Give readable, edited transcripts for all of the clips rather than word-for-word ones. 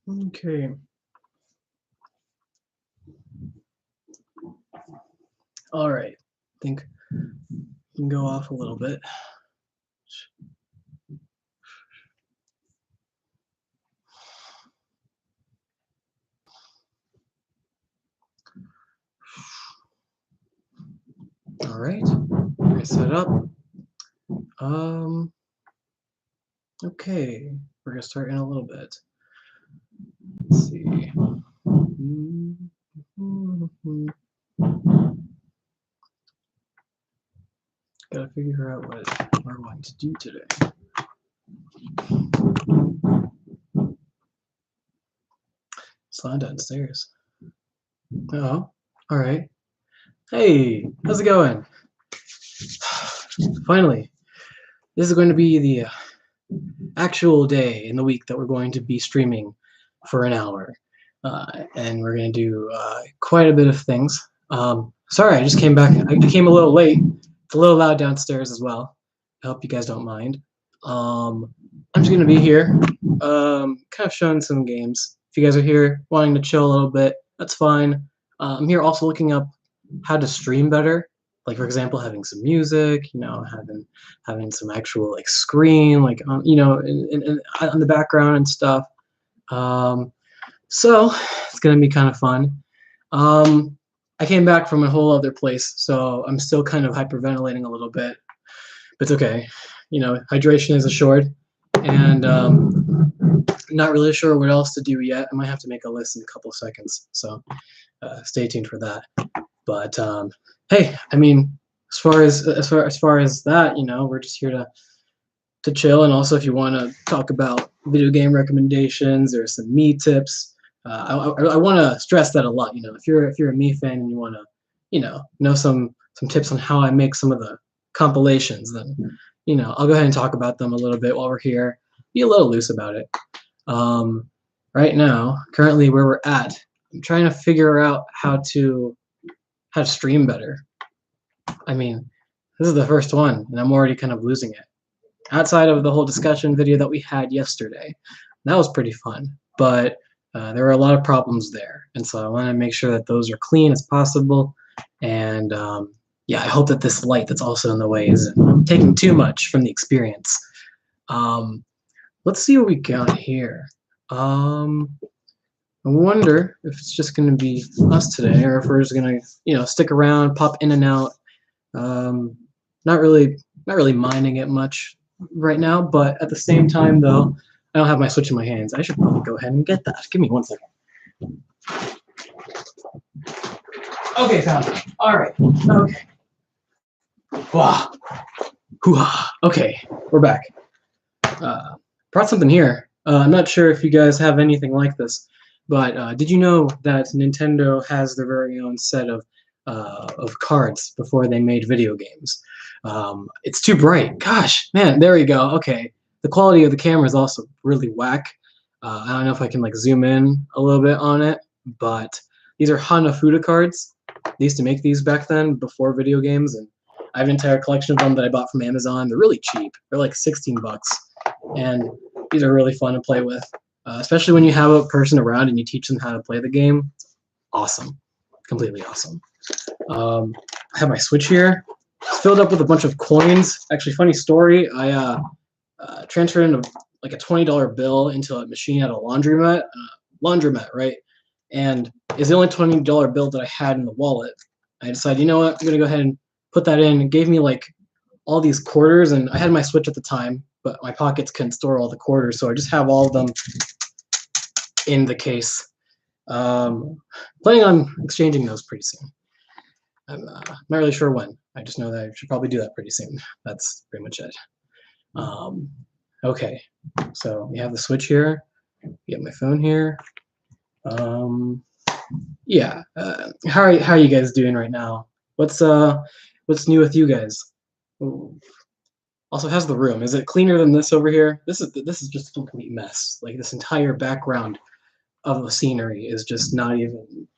Okay. All right. I think we can go off a little bit. All right. I set up. Okay. We're gonna start in a little bit. Let's see. Gotta figure out what we're going to do today. Slide downstairs. Oh, all right. Hey, how's it going? Finally, this is going to be the actual day in the week that we're going to be streaming for an hour. And we're going to do quite a bit of things. Sorry, I just came back. I came a little late. It's a little loud downstairs as well. I hope you guys don't mind. I'm just going to be here, kind of showing some games. If you guys are here wanting to chill a little bit, that's fine. I'm here also looking up how to stream better. Like, for example, having some music, having some actual like screen, like on the background and stuff. So it's gonna be kind of fun. I came back from a whole other place, so I'm still kind of hyperventilating a little bit, but it's okay. Hydration is assured, and not really sure what else to do yet. I might have to make a list in a couple seconds, so stay tuned for that. But hey, I mean, as far as that, we're just here to chill, and also if you want to talk about video game recommendations or some me tips, I want to stress that a lot. If you're a me fan and you want to, know some tips on how I make some of the compilations, then I'll go ahead and talk about them a little bit while we're here. Be a little loose about it. Right now, currently where we're at, I'm trying to figure out how to stream better. I mean, this is the first one, and I'm already kind of losing it. Outside of the whole discussion video that we had yesterday, that was pretty fun, but there were a lot of problems there, and so I want to make sure that those are clean as possible. And yeah, I hope that this light that's also in the way isn't taking too much from the experience. Let's see what we got here. I wonder if it's just going to be us today, or if we're just going to, stick around, pop in and out. Not really minding it much right now, but at the same time, though, I don't have my Switch in my hands. I should probably go ahead and get that. Give me 1 second. Okay, found it. All right. Okay. Wow. Hoo-ha. Okay, we're back. Brought something here. I'm not sure if you guys have anything like this, but did you know that Nintendo has their very own set of cards before they made video games? It's too bright. Gosh, man, there we go. Okay, the quality of the camera is also really whack. I don't know if I can like zoom in a little bit on it, but these are Hanafuda cards. They used to make these back then before video games, and I have an entire collection of them that I bought from Amazon. They're really cheap. They're like 16 bucks, and these are really fun to play with, especially when you have a person around and you teach them how to play the game. Awesome, completely awesome. I have my Switch here. It's filled up with a bunch of coins. Actually, funny story. I transferred in like a $20 bill into a machine at a laundromat. Right? And it's the only $20 bill that I had in the wallet. I decided, you know what, I'm gonna go ahead and put that in. It gave me like all these quarters, and I had my Switch at the time, but my pockets couldn't store all the quarters, so I just have all of them in the case. Planning on exchanging those pretty soon. I'm not really sure when. I just know that I should probably do that pretty soon. That's pretty much it. Okay, so we have the Switch here. We have my phone here. Yeah. How are you guys doing right now? What's new with you guys? Ooh. Also, how's the room? Is it cleaner than this over here? This is just a complete mess. Like, this entire background of the scenery is just not even.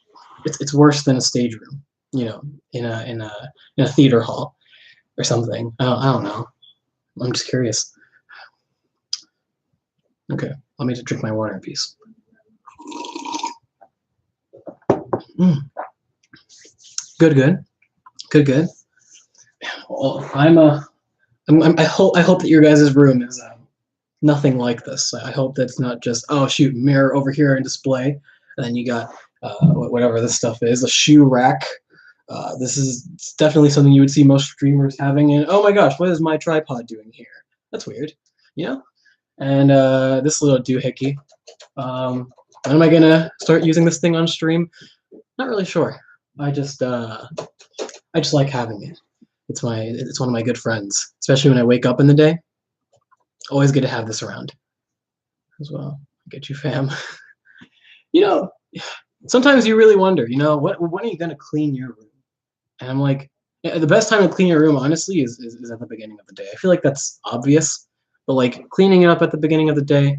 It's worse than a stage room. In a theater hall or something. I don't know. I'm just curious. Okay, let me just drink my water in peace. Mm. Good, good, good, good. Well, I hope that your guys' room is nothing like this. I hope that's not just, oh shoot, mirror over here and display, and then you got whatever this stuff is, a shoe rack. This is definitely something you would see most streamers having. And oh my gosh, what is my tripod doing here? That's weird, you know. And this little doohickey. When am I gonna start using this thing on stream? Not really sure. I just like having it. It's one of my good friends, especially when I wake up in the day. Always good to have this around as well. Get you, fam. You know, sometimes you really wonder, when are you gonna clean your room? And I'm like, yeah, the best time to clean your room, honestly, is at the beginning of the day. I feel like that's obvious, but like cleaning it up at the beginning of the day,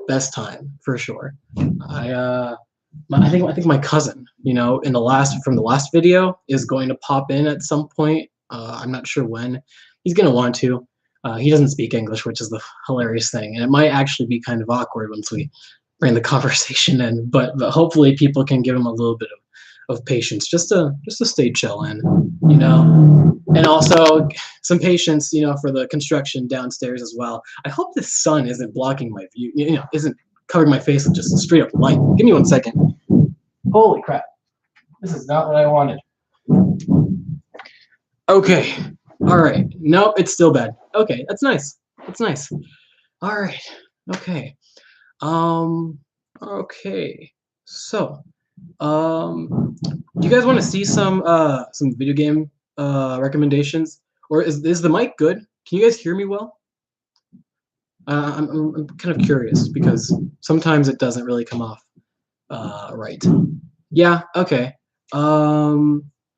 best time for sure. I think my cousin, in the last video, is going to pop in at some point. I'm not sure when. He's gonna want to. He doesn't speak English, which is the hilarious thing, and it might actually be kind of awkward once we bring the conversation in. But hopefully, people can give him a little bit of patience, just to stay chilling, and also some patience, for the construction downstairs as well. I hope the sun isn't blocking my view, isn't covering my face with just straight up light. Give me 1 second. Holy crap. This is not what I wanted. Okay. All right. Nope, it's still bad. Okay, that's nice. That's nice. All right. Okay. Okay. So, do you guys want to see some video game recommendations? Or is the mic good? Can you guys hear me well? I'm kind of curious because sometimes it doesn't really come off right. Yeah, okay.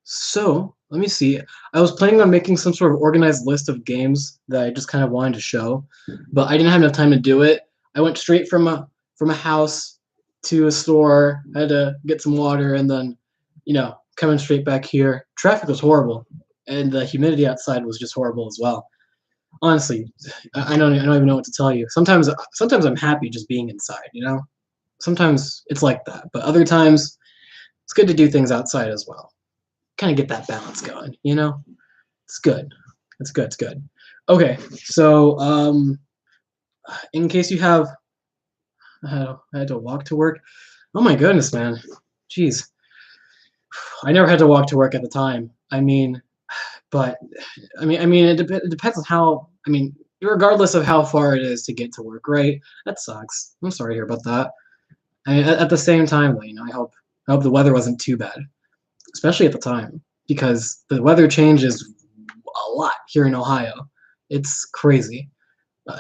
So let me see. I was planning on making some sort of organized list of games that I just kind of wanted to show, but I didn't have enough time to do it. I went straight from a house to a store. I had to get some water and then, coming straight back here. Traffic was horrible, and the humidity outside was just horrible as well. Honestly, I don't even know what to tell you. Sometimes I'm happy just being inside, Sometimes it's like that, but other times it's good to do things outside as well. Kind of get that balance going, It's good. It's good. It's good. Okay, so in case you have, I had to walk to work. Oh my goodness, man. Jeez. I never had to walk to work at the time. But it depends on how. Regardless of how far it is to get to work, right? That sucks. I'm sorry to hear about that. At the same time, though, I hope the weather wasn't too bad, especially at the time, because the weather changes a lot here in Ohio. It's crazy.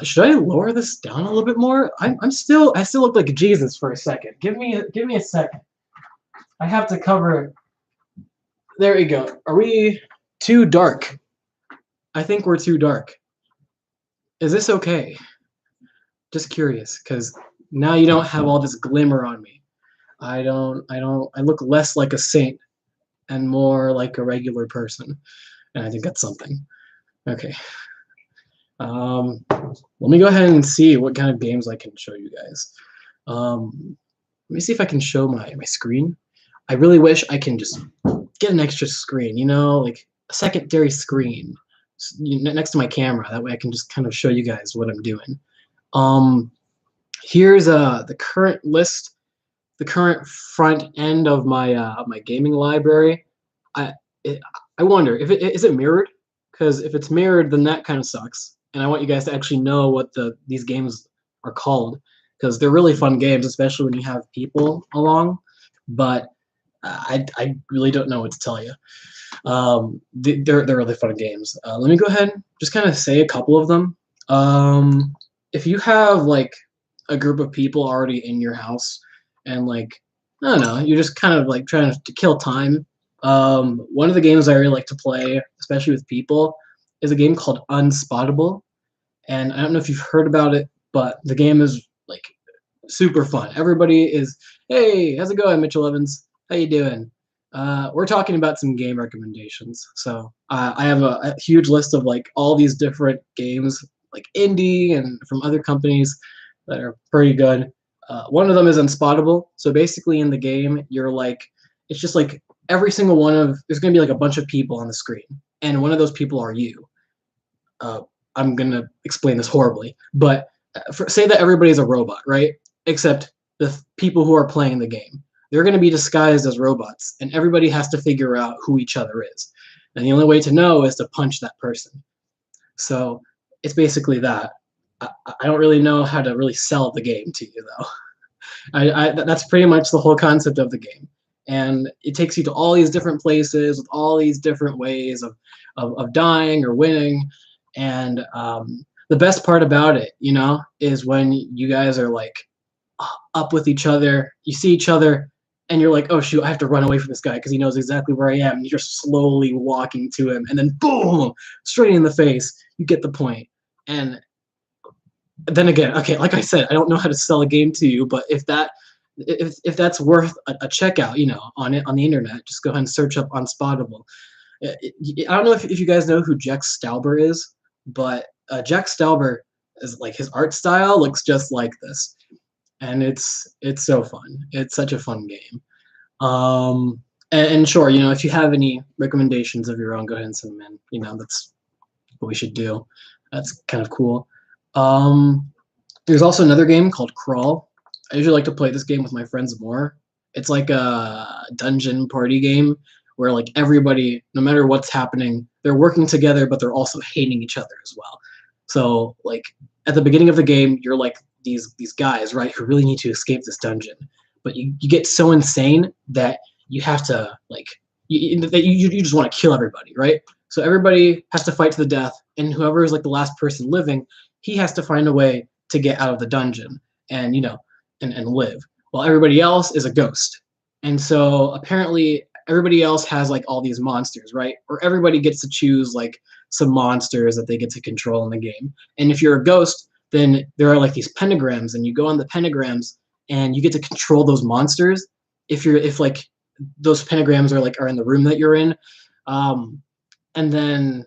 Should I lower this down a little bit more? I still look like Jesus for a second. Give me a second. I have to cover. There you go. Are we too dark? I think we're too dark. Is this okay? Just curious, because now you don't have all this glimmer on me. I look less like a saint and more like a regular person. And I think that's something. Okay. Let me go ahead and see what kind of games I can show you guys. Let me see if I can show my screen. I really wish I can just get an extra screen, like a secondary screen next to my camera. That way I can just kind of show you guys what I'm doing. Here's the current list, the current front end of my gaming library. I wonder if is it mirrored? Because if it's mirrored, then that kind of sucks. And I want you guys to actually know what these games are called, because they're really fun games, especially when you have people along. But I really don't know what to tell you. They're really fun games. Let me go ahead and just kind of say a couple of them. If you have like a group of people already in your house and like, I don't know, you're just kind of like trying to kill time. One of the games I really like to play, especially with people, is a game called Unspottable. And I don't know if you've heard about it, but the game is like super fun. Everybody is, hey, how's it going, Mitchell Evans? How you doing? We're talking about some game recommendations. So I have a huge list of like all these different games, like indie and from other companies that are pretty good. One of them is Unspottable. So basically in the game, you're like it's just like every single one of there's gonna be like a bunch of people on the screen, and one of those people are you. Uh, I'm gonna explain this horribly, but say that everybody's a robot, right? Except the people who are playing the game. They're going to be disguised as robots, and everybody has to figure out who each other is. And the only way to know is to punch that person. So it's basically that. I don't really know how to really sell the game to you, though. That's pretty much the whole concept of the game. And it takes you to all these different places with all these different ways of dying or winning. And the best part about it, you know, is when you guys are like up with each other, you see each other, and you're like, oh shoot, I have to run away from this guy because he knows exactly where I am. And you're slowly walking to him, and then boom, straight in the face. You get the point. And then again, okay, like I said, I don't know how to sell a game to you, but if that's worth a checkout, you know, on the internet, just go ahead and search up Unspottable. I don't know if you guys know who Jack Stauber is, but Jack Stauber is like his art style looks just like this, and it's so fun. It's such a fun game. And sure, you know, if you have any recommendations of your own, go ahead and send them in. You know, that's what we should do. That's kind of cool. There's also another game called Crawl. I usually like to play this game with my friends more. It's like a dungeon party game where like everybody, no matter what's happening, they're working together, but they're also hating each other as well. So like at the beginning of the game, you're like these guys, right, who really need to escape this dungeon. But you get so insane that you have to like you just want to kill everybody, right? So everybody has to fight to the death, and whoever is like the last person living, he has to find a way to get out of the dungeon and you know and live. While everybody else is a ghost. And so apparently everybody else has like all these monsters, right? Or everybody gets to choose like some monsters that they get to control in the game. And if you're a ghost, then there are like these pentagrams, and you go on the pentagrams and you get to control those monsters. If like those pentagrams are in the room that you're in. And then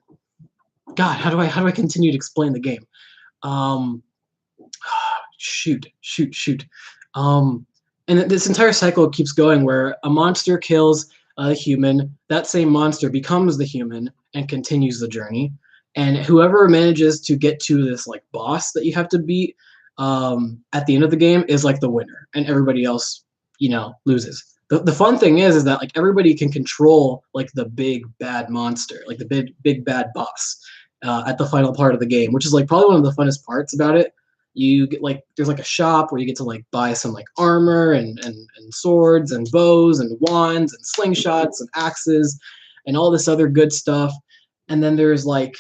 God, how do I continue to explain the game? Um, shoot. And this entire cycle keeps going where a monster kills a human, that same monster becomes the human and continues the journey. And whoever manages to get to this like boss that you have to beat at the end of the game is like the winner, and everybody else, you know, loses. The fun thing is that like everybody can control like the big bad monster, like the big bad boss at the final part of the game, which is like probably one of the funnest parts about it. You get like there's like a shop where you get to like buy some like armor and swords and bows and wands and slingshots and axes and all this other good stuff. And then there's like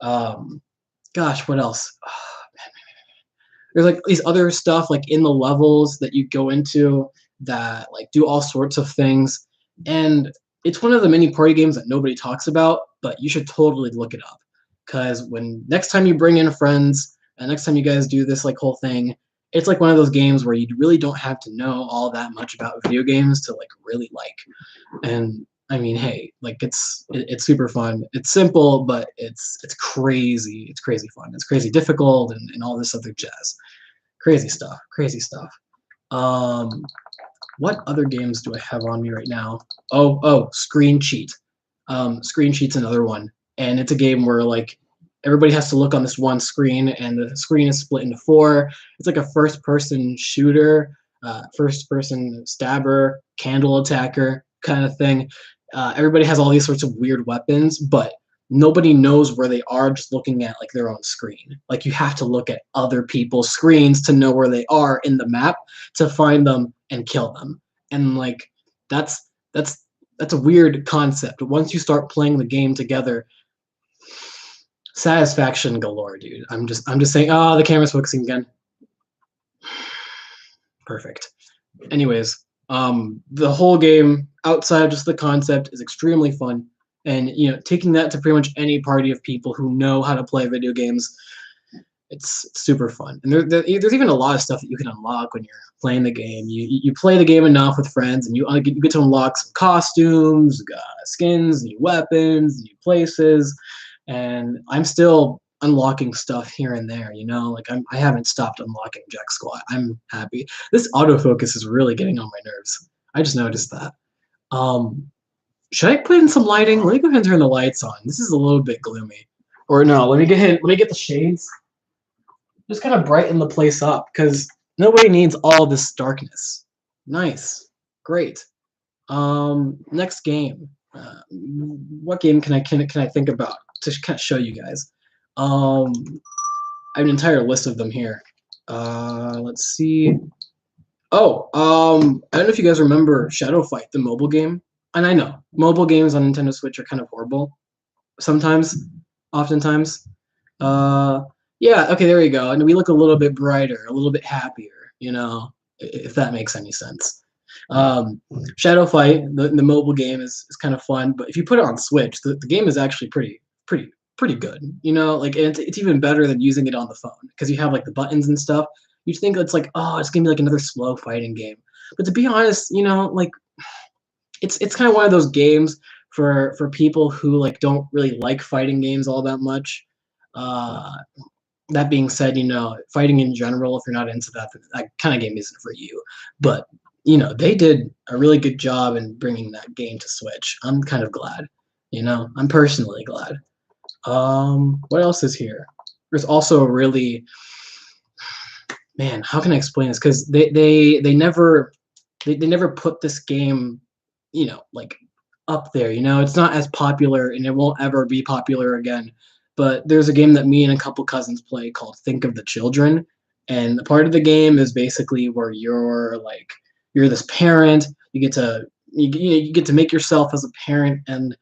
gosh, what else? There's like these other stuff like in the levels that you go into that like do all sorts of things. And it's one of the many party games that nobody talks about, but you should totally look it up. Because when next time you bring in friends, and next time you guys do this like whole thing, it's like one of those games where you really don't have to know all that much about video games to like really like. And I mean, hey, like it's super fun. It's simple, but it's crazy. It's crazy fun. It's crazy difficult and all this other jazz. Crazy stuff. Crazy stuff. What other games do I have on me right now? Oh, Screen Cheat. Screen Cheat's another one, and it's a game where like everybody has to look on this one screen, and the screen is split into four. It's like a first-person shooter, first-person stabber, candle attacker kind of thing. Everybody has all these sorts of weird weapons, but nobody knows where they are just looking at like their own screen. Like you have to look at other people's screens to know where they are in the map to find them and kill them. And like that's a weird concept. But once you start playing the game together, satisfaction galore, dude. I'm just saying, oh, the camera's focusing again. Perfect. Anyways, the whole game outside of just the concept is extremely fun. And you know, taking that to pretty much any party of people who know how to play video games, it's super fun. And there's even a lot of stuff that you can unlock when you're playing the game. You play the game enough with friends, and you get to unlock some costumes, skins, new weapons, new places. And I'm still unlocking stuff here and there, you know, like I haven't stopped unlocking Jack Squat. I'm happy. This autofocus is really getting on my nerves. I just noticed that. Um, should I put in some lighting? Let me go ahead and turn the lights on. This is a little bit gloomy. Or no, let me get the shades. Just kind of brighten the place up because nobody needs all this darkness. Nice, great. Next game. What game can I think about to kind of show you guys? Um, I have an entire list of them here. Let's see. Oh, I don't know if you guys remember Shadow Fight, the mobile game. And I know mobile games on Nintendo Switch are kind of horrible sometimes, oftentimes. Uh, yeah, okay, there you go. And we look a little bit brighter, a little bit happier, if that makes any sense. Um, Shadow Fight, the mobile game is kind of fun, but if you put it on Switch, the game is actually pretty good. Like it's even better than using it on the phone because you have like the buttons and stuff. You'd think it's like, oh, it's gonna be like another slow fighting game. But to be honest, like it's kind of one of those games for people who like don't really like fighting games all that much. Uh, that being said, fighting in general, if you're not into that kind of game isn't for you. But they did a really good job in bringing that game to Switch. I'm kind of glad. I'm personally glad. What else is here? There's also a really, man, how can I explain this? Because they never put this game, like up there. It's not as popular, and it won't ever be popular again. But there's a game that me and a couple cousins play called Think of the Children, and the part of the game is basically where you're this parent. You get to make yourself as a parent, and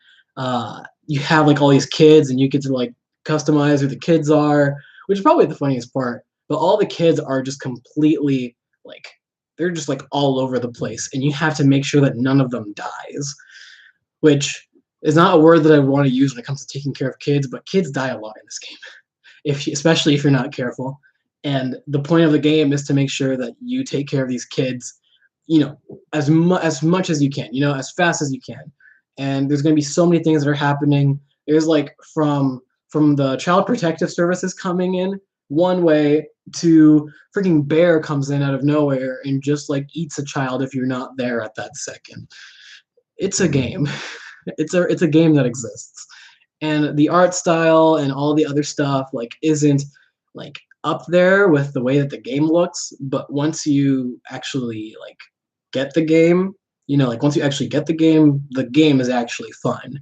you have like all these kids, and you get to like customize who the kids are, which is probably the funniest part. But all the kids are just completely like they're just like all over the place, and you have to make sure that none of them dies, which is not a word that I want to use when it comes to taking care of kids, but kids die a lot in this game, especially if you're not careful. And the point of the game is to make sure that you take care of these kids, as much as you can, as fast as you can. And there's going to be so many things that are happening. There's like from the child protective services coming in one way to freaking bear comes in out of nowhere and just like eats a child if you're not there at that second. It's a game. It's a game that exists, and the art style and all the other stuff like isn't like up there with the way that the game looks. But once you actually like get the game, like once you actually get the game is actually fun.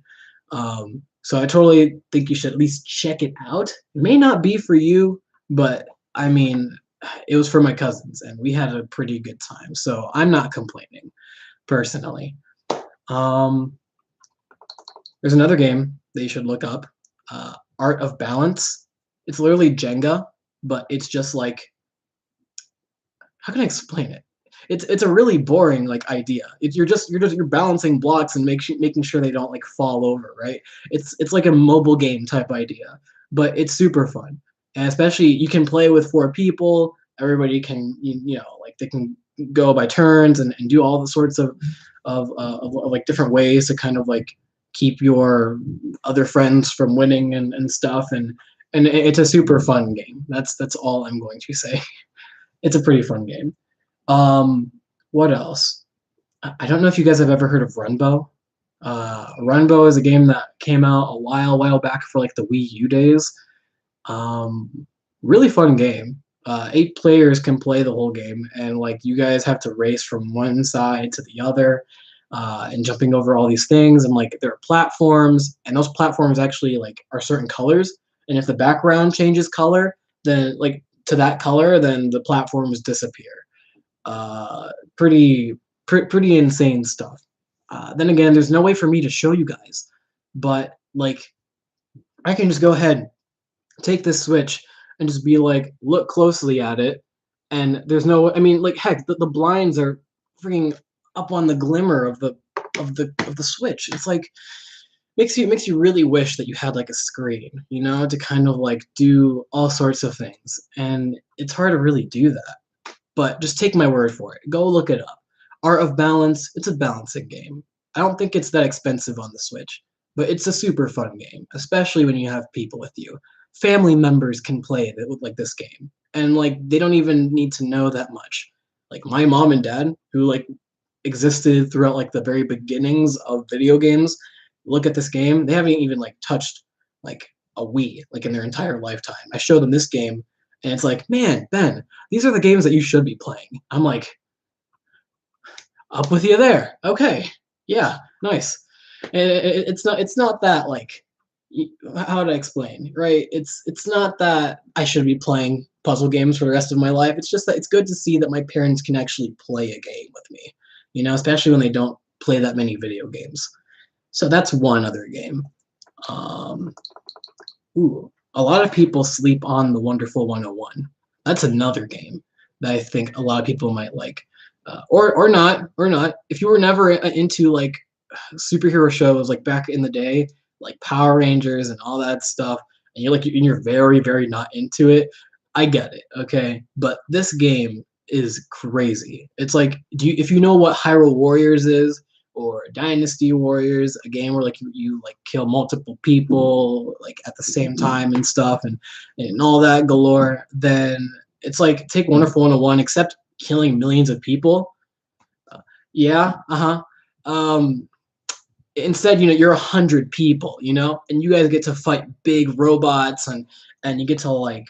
So I totally think you should at least check it out. It may not be for you, but I mean, it was for my cousins, and we had a pretty good time. So I'm not complaining, personally. Um, there's another game that you should look up, Art of Balance. It's literally Jenga, but it's just like, how can I explain it? It's a really boring like idea. You're balancing blocks and making sure they don't like fall over, right? It's like a mobile game type idea, but it's super fun, and especially you can play with four people. Everybody can like they can go by turns and do all the sorts of like different ways to kind of like keep your other friends from winning and stuff, and it's a super fun game. That's all I'm going to say. It's a pretty fun game. What else? I don't know if you guys have ever heard of Runbow. Runbow is a game that came out a while back for like the Wii U days. Really fun game. 8 players can play the whole game, and like you guys have to race from one side to the other, and jumping over all these things. And like there are platforms, and those platforms actually like are certain colors. And if the background changes color, then like to that color, then the platforms disappear. Pretty insane stuff. Then again, there's no way for me to show you guys, but like I can just go ahead, take this Switch, and just be like, look closely at it, and there's no. I mean, like heck, the blinds are freaking up on the glimmer of the Switch. It's like makes you really wish that you had like a screen, to kind of like do all sorts of things, and it's hard to really do that. But just take my word for it. Go look it up. Art of Balance, it's a balancing game. I don't think it's that expensive on the Switch, but it's a super fun game, especially when you have people with you. Family members can play it with like this game, and like they don't even need to know that much. Like my mom and dad, who like existed throughout like the very beginnings of video games. Look at this game; they haven't even like touched like a Wii like in their entire lifetime. I showed them this game, and it's like, man, Ben, these are the games that you should be playing. I'm like, up with you there. Okay, yeah, nice. And it's not that like how to explain, right? It's not that I should be playing puzzle games for the rest of my life. It's just that it's good to see that my parents can actually play a game with me, especially when they don't play that many video games. So that's one other game. Um, a lot of people sleep on the Wonderful 101. That's another game that I think a lot of people might like, or not. If you were never into like superhero shows like back in the day, like Power Rangers and all that stuff, and you're very very not into it, I get it, okay? But this game is crazy. It's like, if you know what Hyrule Warriors is, or Dynasty Warriors, a game where like you like kill multiple people like at the same time and stuff, and all that galore, then it's like take Wonderful 101, except killing millions of people. Yeah, instead, you're 100 people, and you guys get to fight big robots, and you get to like,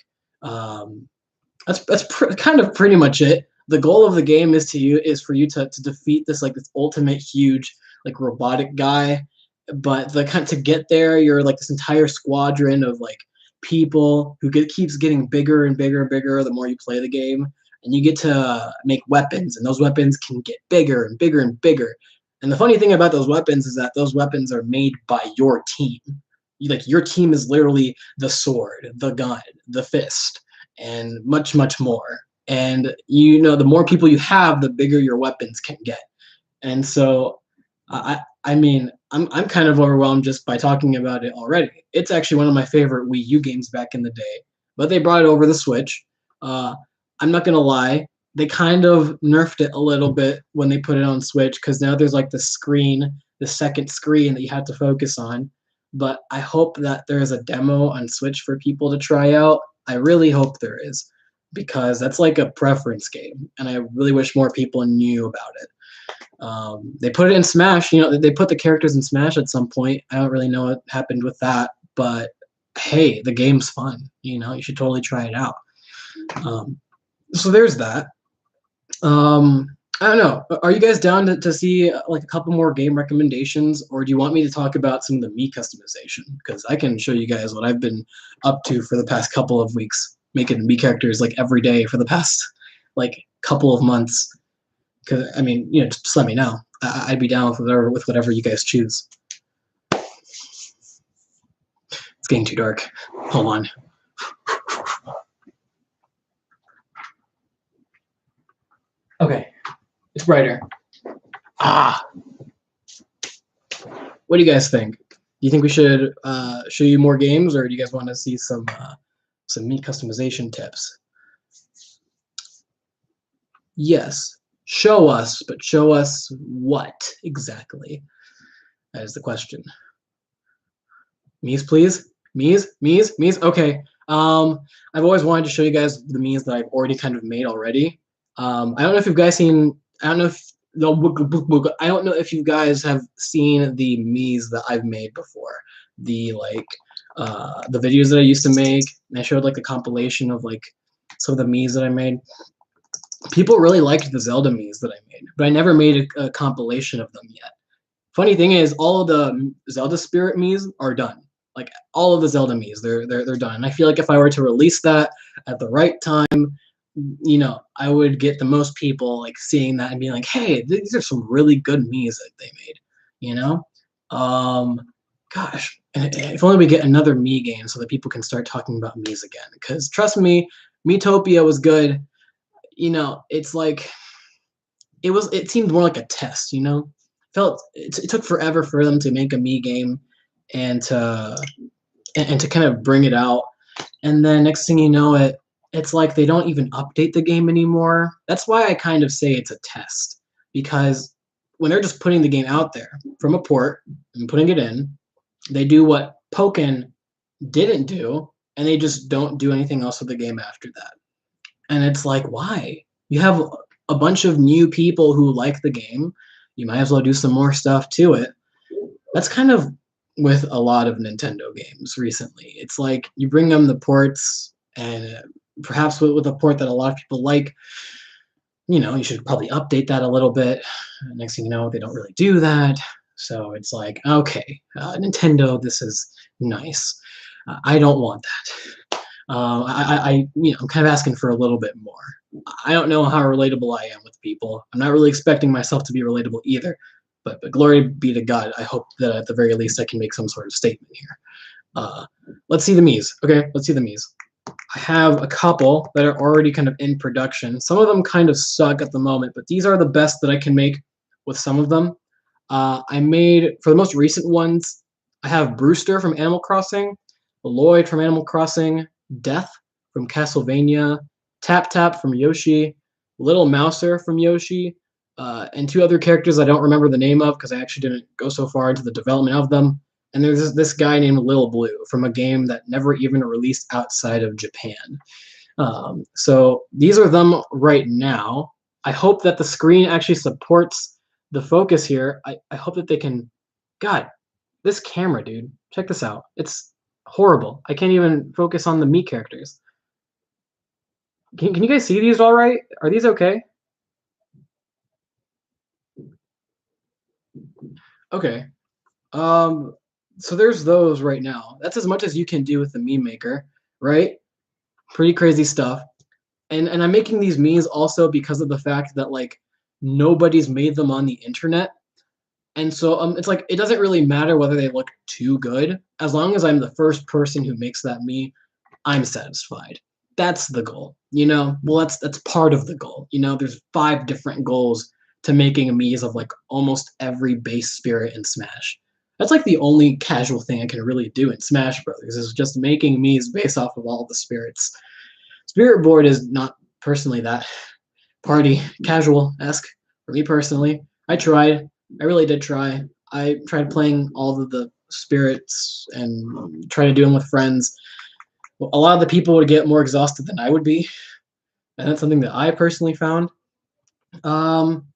that's kind of pretty much it. The goal of the game is for you to defeat this ultimate huge like robotic guy, but to get there, you're like this entire squadron of like people who keeps getting bigger and bigger and bigger the more you play the game, and you get to make weapons, and those weapons can get bigger and bigger and bigger. And the funny thing about those weapons is that those weapons are made by your team. Your team is literally the sword, the gun, the fist, and much, much more. And the more people you have, the bigger your weapons can get. And so, I mean, I'm kind of overwhelmed just by talking about it already. It's actually one of my favorite Wii U games back in the day, but they brought it over the Switch. I'm not gonna lie, they kind of nerfed it a little bit when they put it on Switch, because now there's like the second screen that you have to focus on. But I hope that there is a demo on Switch for people to try out. I really hope there is, because that's like a preference game, and I really wish more people knew about it. They put it in Smash. They put the characters in Smash at some point. I don't really know what happened with that, but hey, the game's fun. You should totally try it out. So there's that. I don't know. Are you guys down to see like a couple more game recommendations, or do you want me to talk about some of the Mii customization? Because I can show you guys what I've been up to for the past couple of weeks, making Mii characters like every day for the past like couple of months. Because I mean, just let me know. I'd be down with whatever you guys choose. It's getting too dark. Hold on. Okay, it's brighter. What do you guys think? Do you think we should show you more games, or do you guys want to see some Mii customization tips? Yes, show us, but show us what exactly? That is the question. Mii's, please. Mii's. Okay. I've always wanted to show you guys the Mii's that I've already kind of made already. I don't know if you guys seen. I don't know if I don't know if you guys have seen the Mii's that I've made before. The videos that I used to make. And I showed like a compilation of like some of the Mii's that I made. People really liked the Zelda Mii's that I made, but I never made a compilation of them yet. Funny thing is, all of the Zelda Spirit Mii's are done. Like all of the Zelda Mii's, they're done. And I feel like if I were to release that at the right time, I would get the most people like seeing that and being like, hey, these are some really good Mii's that they made. Gosh, if only we get another Mii game so that people can start talking about Mii's again. Because trust me, Miitopia was good. It's like it seemed more like a test. Felt it took forever for them to make a Mii game and to kind of bring it out, and then next thing you know, it's like they don't even update the game anymore. That's why I kind of say it's a test, because when they're just putting the game out there from a port and putting it in, they do what Pokken didn't do, and they just don't do anything else with the game after that. And it's like, why? You have a bunch of new people who like the game. You might as well do some more stuff to it. That's kind of with a lot of Nintendo games recently. It's like you bring them the ports, and perhaps with a port that a lot of people like, you should probably update that a little bit. Next thing you know, they don't really do that. So it's like, okay, Nintendo, this is nice. I don't want that. I'm kind of asking for a little bit more. I don't know how relatable I am with people. I'm not really expecting myself to be relatable either. But glory be to God, I hope that at the very least I can make some sort of statement here. Let's see the Miis. Okay, let's see the Miis. I have a couple that are already kind of in production. Some of them kind of suck at the moment, but these are the best that I can make with some of them. I made, for the most recent ones, I have Brewster from Animal Crossing, Lloyd from Animal Crossing, Death from Castlevania, Tap Tap from Yoshi, Little Mouser from Yoshi, and two other characters I don't remember the name of because I actually didn't go so far into the development of them. And there's this guy named Lil Blue from a game that never even released outside of Japan. So these are them right now. I hope that the screen actually supports the focus here. I hope that they can. God, this camera, dude. Check this out. It's horrible. I can't even focus on the Mii characters. Can you guys see these all right? Are these okay? Okay. So there's those right now. That's as much as you can do with the meme maker, right? Pretty crazy stuff. And I'm making these memes also because of the fact that like nobody's made them on the internet. And so it's like it doesn't really matter whether they look too good. As long as I'm the first person who makes that meme, I'm satisfied. That's the goal. Well, that's part of the goal. There's 5 different goals to making a Mii's of like almost every base spirit in Smash. That's like the only casual thing I can really do in Smash Brothers is just making Mii's based off of all the spirits. Spirit Board is not personally that party casual-esque for me personally. I tried. I really did try. I tried playing all of the spirits and try to do them with friends. A lot of the people would get more exhausted than I would be, and that's something that I personally found. Um,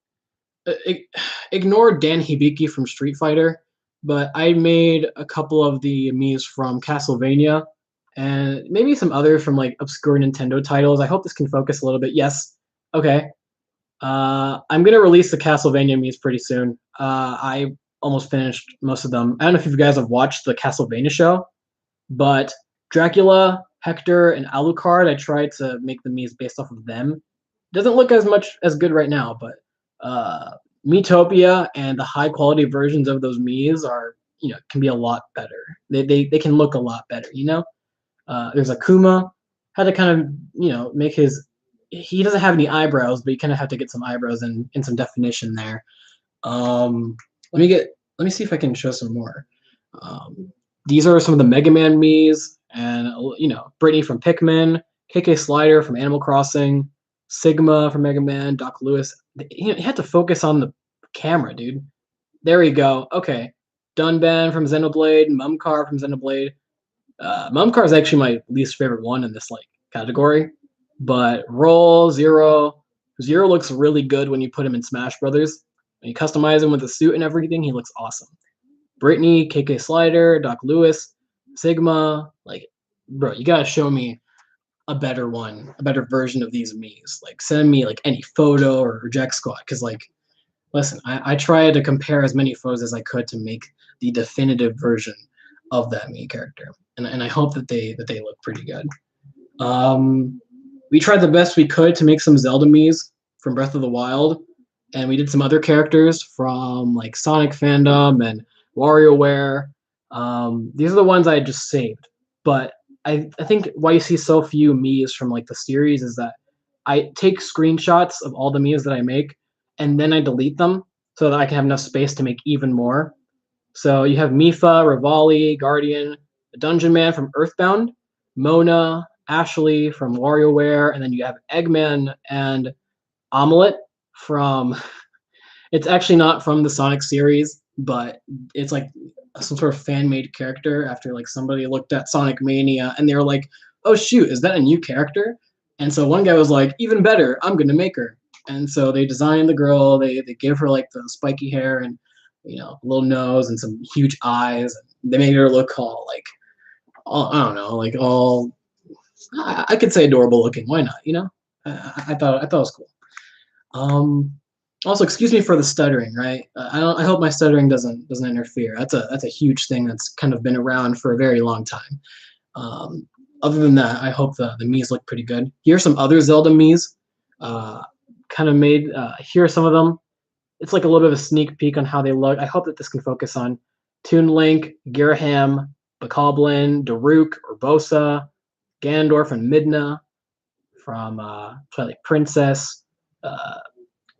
Ignore Dan Hibiki from Street Fighter, but I made a couple of the Mii's from Castlevania, and maybe some others from like obscure Nintendo titles. I hope this can focus a little bit. Yes. Okay. I'm gonna release the Castlevania Mii's pretty soon. I almost finished most of them. I don't know if you guys have watched the Castlevania show, but Dracula, Hector, and Alucard, I tried to make the Mii's based off of them. Doesn't look as good right now, but Miitopia and the high quality versions of those Mii's are can be a lot better. They can look a lot better. There's Akuma, had to kind of make his. He doesn't have any eyebrows, but you kind of have to get some eyebrows and some definition there. Let me see if I can show some more. These are some of the Mega Man Mii's, and Brittany from Pikmin, KK Slider from Animal Crossing, Sigma from Mega Man, Doc Lewis. You had to focus on the camera, dude. There we go. Okay, Dunban from Xenoblade, Mumcar from Xenoblade. Mumcar is actually my least favorite one in this category, but Zero looks really good when you put him in Smash Brothers. When you customize him with the suit and everything, he looks awesome. Brittany, KK Slider, Doc Lewis, Sigma, bro, you gotta show me a better one, a better version of these Mii's. Send me any photo or Reject Squad, because listen, I tried to compare as many photos as I could to make the definitive version of that Mii character, and I hope that they look pretty good. We tried the best we could to make some Zelda Mii's from Breath of the Wild, and we did some other characters from Sonic Fandom and WarioWare. These are the ones I just saved, but I think why you see so few Mii's from the series is that I take screenshots of all the Mii's that I make, and then I delete them so that I can have enough space to make even more. So you have Mifa, Rivali, Guardian, the Dungeon Man from Earthbound, Mona, Ashley from WarioWare, and then you have Eggman and Omelette from. It's actually not from the Sonic series, but it's some sort of fan-made character after somebody looked at Sonic Mania and they were like, "Oh shoot, is that a new character?" And so one guy was like, "Even better, I'm gonna make her." And so they designed the girl. They give her like the spiky hair and a little nose and some huge eyes. They made her look all like all, I don't know, like all I could say adorable looking. Why not? I thought it was cool. Um, Also, excuse me for the stuttering, right? I hope my stuttering doesn't interfere. That's a huge thing that's kind of been around for a very long time. Um, Other than that, I hope the Mii's look pretty good. Here's some other Zelda Mii's, kind of made. Here are some of them. It's like a little bit of a sneak peek on how they look. I hope that this can focus on Toon Link, Girahim, Bokoblin, Daruk, Urbosa, Ganondorf, and Midna from Twilight Princess. Uh,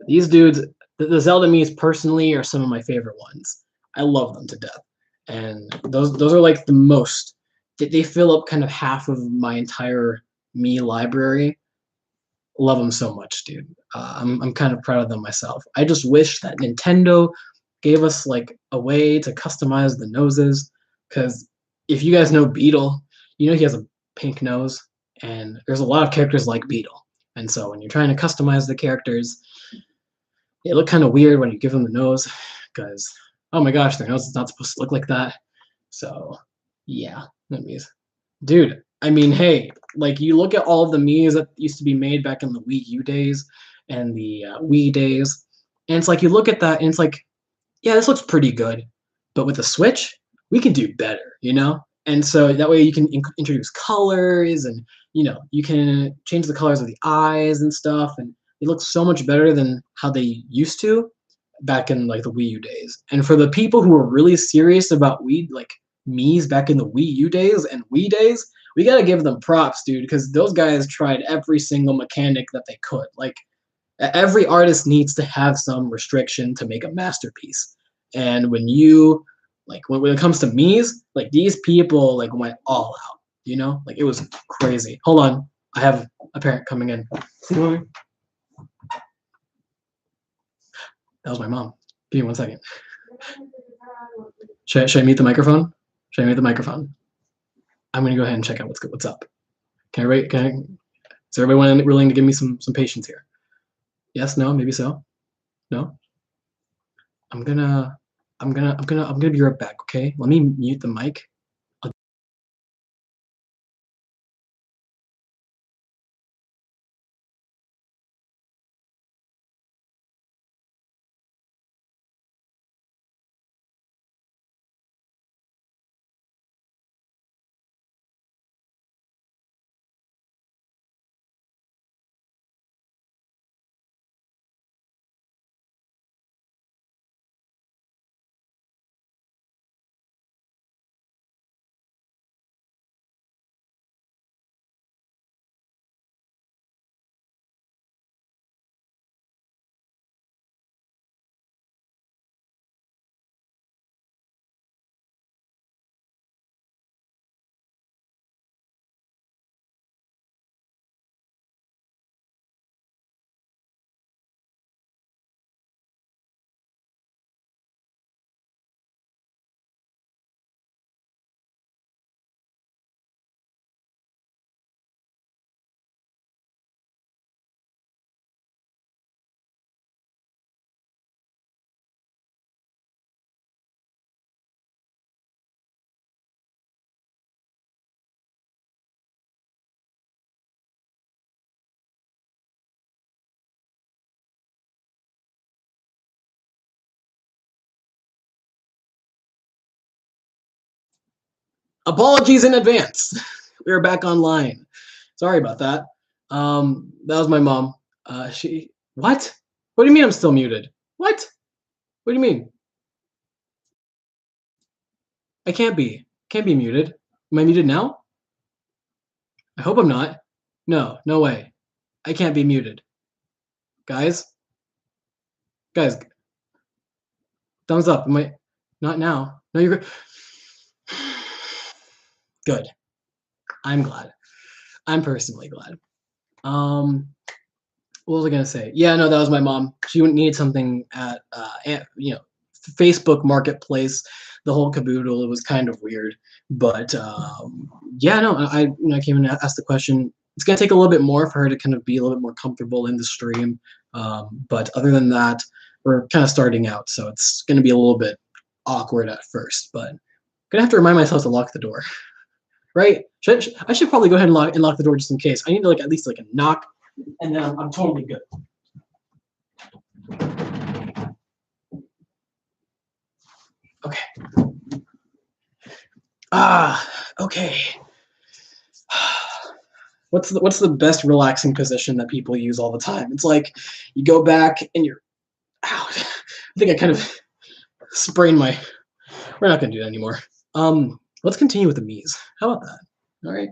these dudes, the Zelda Mii's personally are some of my favorite ones. I love them to death, and those are like the most. They fill up kind of half of my entire Mii library. Love them so much, dude. I'm kind of proud of them myself. I just wish that Nintendo gave us like a way to customize the noses, because if you guys know Beetle, he has a pink nose, and there's a lot of characters like Beetle, and so when you're trying to customize the characters, they look kind of weird when you give them the nose, because oh my gosh, their nose is not supposed to look like that. So yeah, that means, dude. I mean, hey, like you look at all of the Mii's that used to be made back in the Wii U days and the Wii days, and it's like you look at that and it's like, yeah, this looks pretty good, but with the Switch, we can do better, And so that way you can introduce colors, and you can change the colors of the eyes and stuff, and it looks so much better than how they used to back in like the Wii U days. And for the people who are really serious about Wii, like Mii's back in the Wii U days and Wii days, we gotta give them props, dude, because those guys tried every single mechanic that they could. Like every artist needs to have some restriction to make a masterpiece. And when you like when it comes to Mii's, like these people like went all out, like it was crazy. Hold on, I have a parent coming in. That was my mom. Give me 1 second. Should I mute the microphone? Should I mute the microphone? I'm gonna go ahead and check out what's up. Is everybody willing to give me some patience here? Yes, no, maybe so. No. I'm gonna be right back. Okay, let me mute the mic. Apologies in advance. We are back online. Sorry about that. That was my mom. What? What do you mean I'm still muted? What? What do you mean? I can't be. Can't be muted. Am I muted now? I hope I'm not. No, no way. I can't be muted. Guys? Guys, thumbs up. Am I not now? No, you're good. Good. I'm glad. I'm personally glad. What was I gonna say? Yeah, no, that was my mom. She needed something at Facebook Marketplace. The whole caboodle. It was kind of weird, but yeah, no, I came in and asked the question. It's gonna take a little bit more for her to kind of be a little bit more comfortable in the stream, But other than that, we're kind of starting out, so it's going to be a little bit awkward at first. But I'm gonna have to remind myself to lock the door, right? I should probably go ahead and lock the door just in case. I need to like at least like a knock, and then I'm totally good. Okay. Okay. What's the best relaxing position that people use all the time? It's like you go back and you're ow. I think I kind of sprained my. We're not gonna do that anymore. Let's continue with the Mii's. How about that? All right.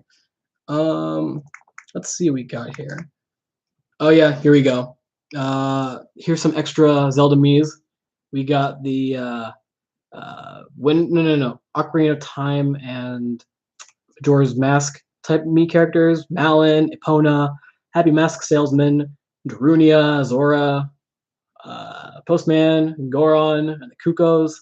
Let's see what we got here. Oh yeah, here we go. Here's some extra Zelda Mii's. We got the Ocarina of Time and Majora's Mask type Mii characters. Malin, Epona, Happy Mask Salesman, Darunia, Zora, Postman, Goron, and the Kukos.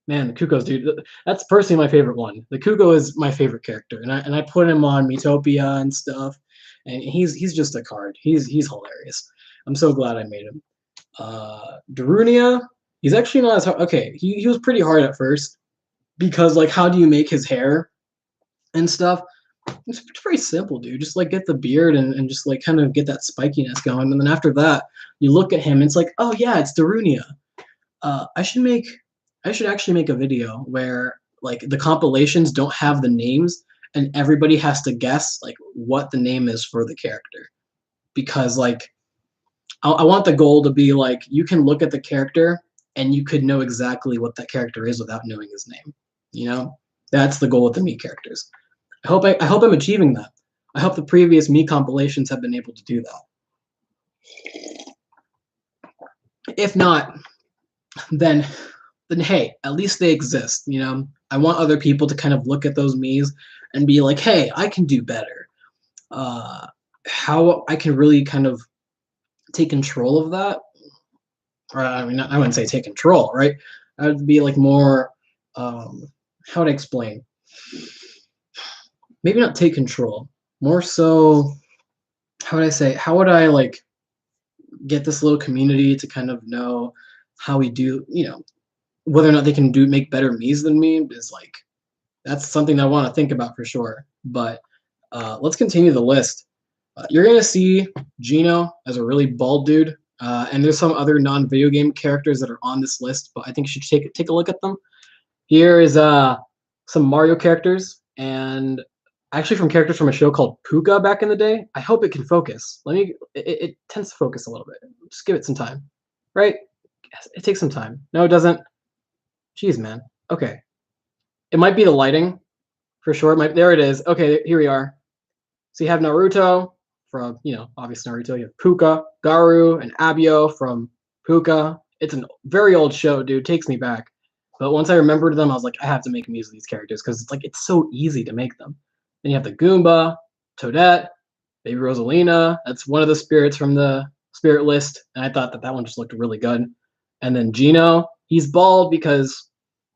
Man, the Kukos, dude, that's personally my favorite one. The Kuko is my favorite character, and I put him on Miitopia and stuff, and he's just a card. He's hilarious. I'm so glad I made him. Darunia, he's actually not as hard. Okay, he was pretty hard at first because like how do you make his hair and stuff? It's pretty simple, dude. Just like get the beard and just like kind of get that spikiness going, and then after that, you look at him, and it's like, oh yeah, it's Darunia. I should actually make a video where like the compilations don't have the names and everybody has to guess like what the name is for the character. Because like I want the goal to be like you can look at the character and you could know exactly what that character is without knowing his name. You know? That's the goal with the Mii characters. I hope I'm achieving that. I hope the previous Mii compilations have been able to do that. If not, then hey, at least they exist, you know? I want other people to kind of look at those Mii's and be like, hey, I can do better. How I can really kind of take control of that, or I mean, I wouldn't say take control, right? I would be like more, how would I explain? Maybe not take control, more so, how would I say, how would I like get this little community to kind of know how we do, you know, whether or not they can make better Mii's than me is like, that's something I want to think about for sure. But let's continue the list. You're going to see Gino as a really bald dude. And there's some other non-video game characters that are on this list, but I think you should take a look at them. Here is some Mario characters, and actually from characters from a show called Puka back in the day. I hope it can focus. It tends to focus a little bit. Just give it some time, right? It takes some time. No, it doesn't. Jeez, man. Okay. It might be the lighting, for sure. There it is. Okay, here we are. So you have Naruto from, you know, obviously Naruto. You have Puka, Garu, and Abio from Puka. It's a very old show, dude. It takes me back. But once I remembered them, I was like, I have to make Mii's of these characters because it's like it's so easy to make them. Then you have the Goomba, Toadette, Baby Rosalina. That's one of the spirits from the spirit list, and I thought that one just looked really good. And then Gino, he's bald because,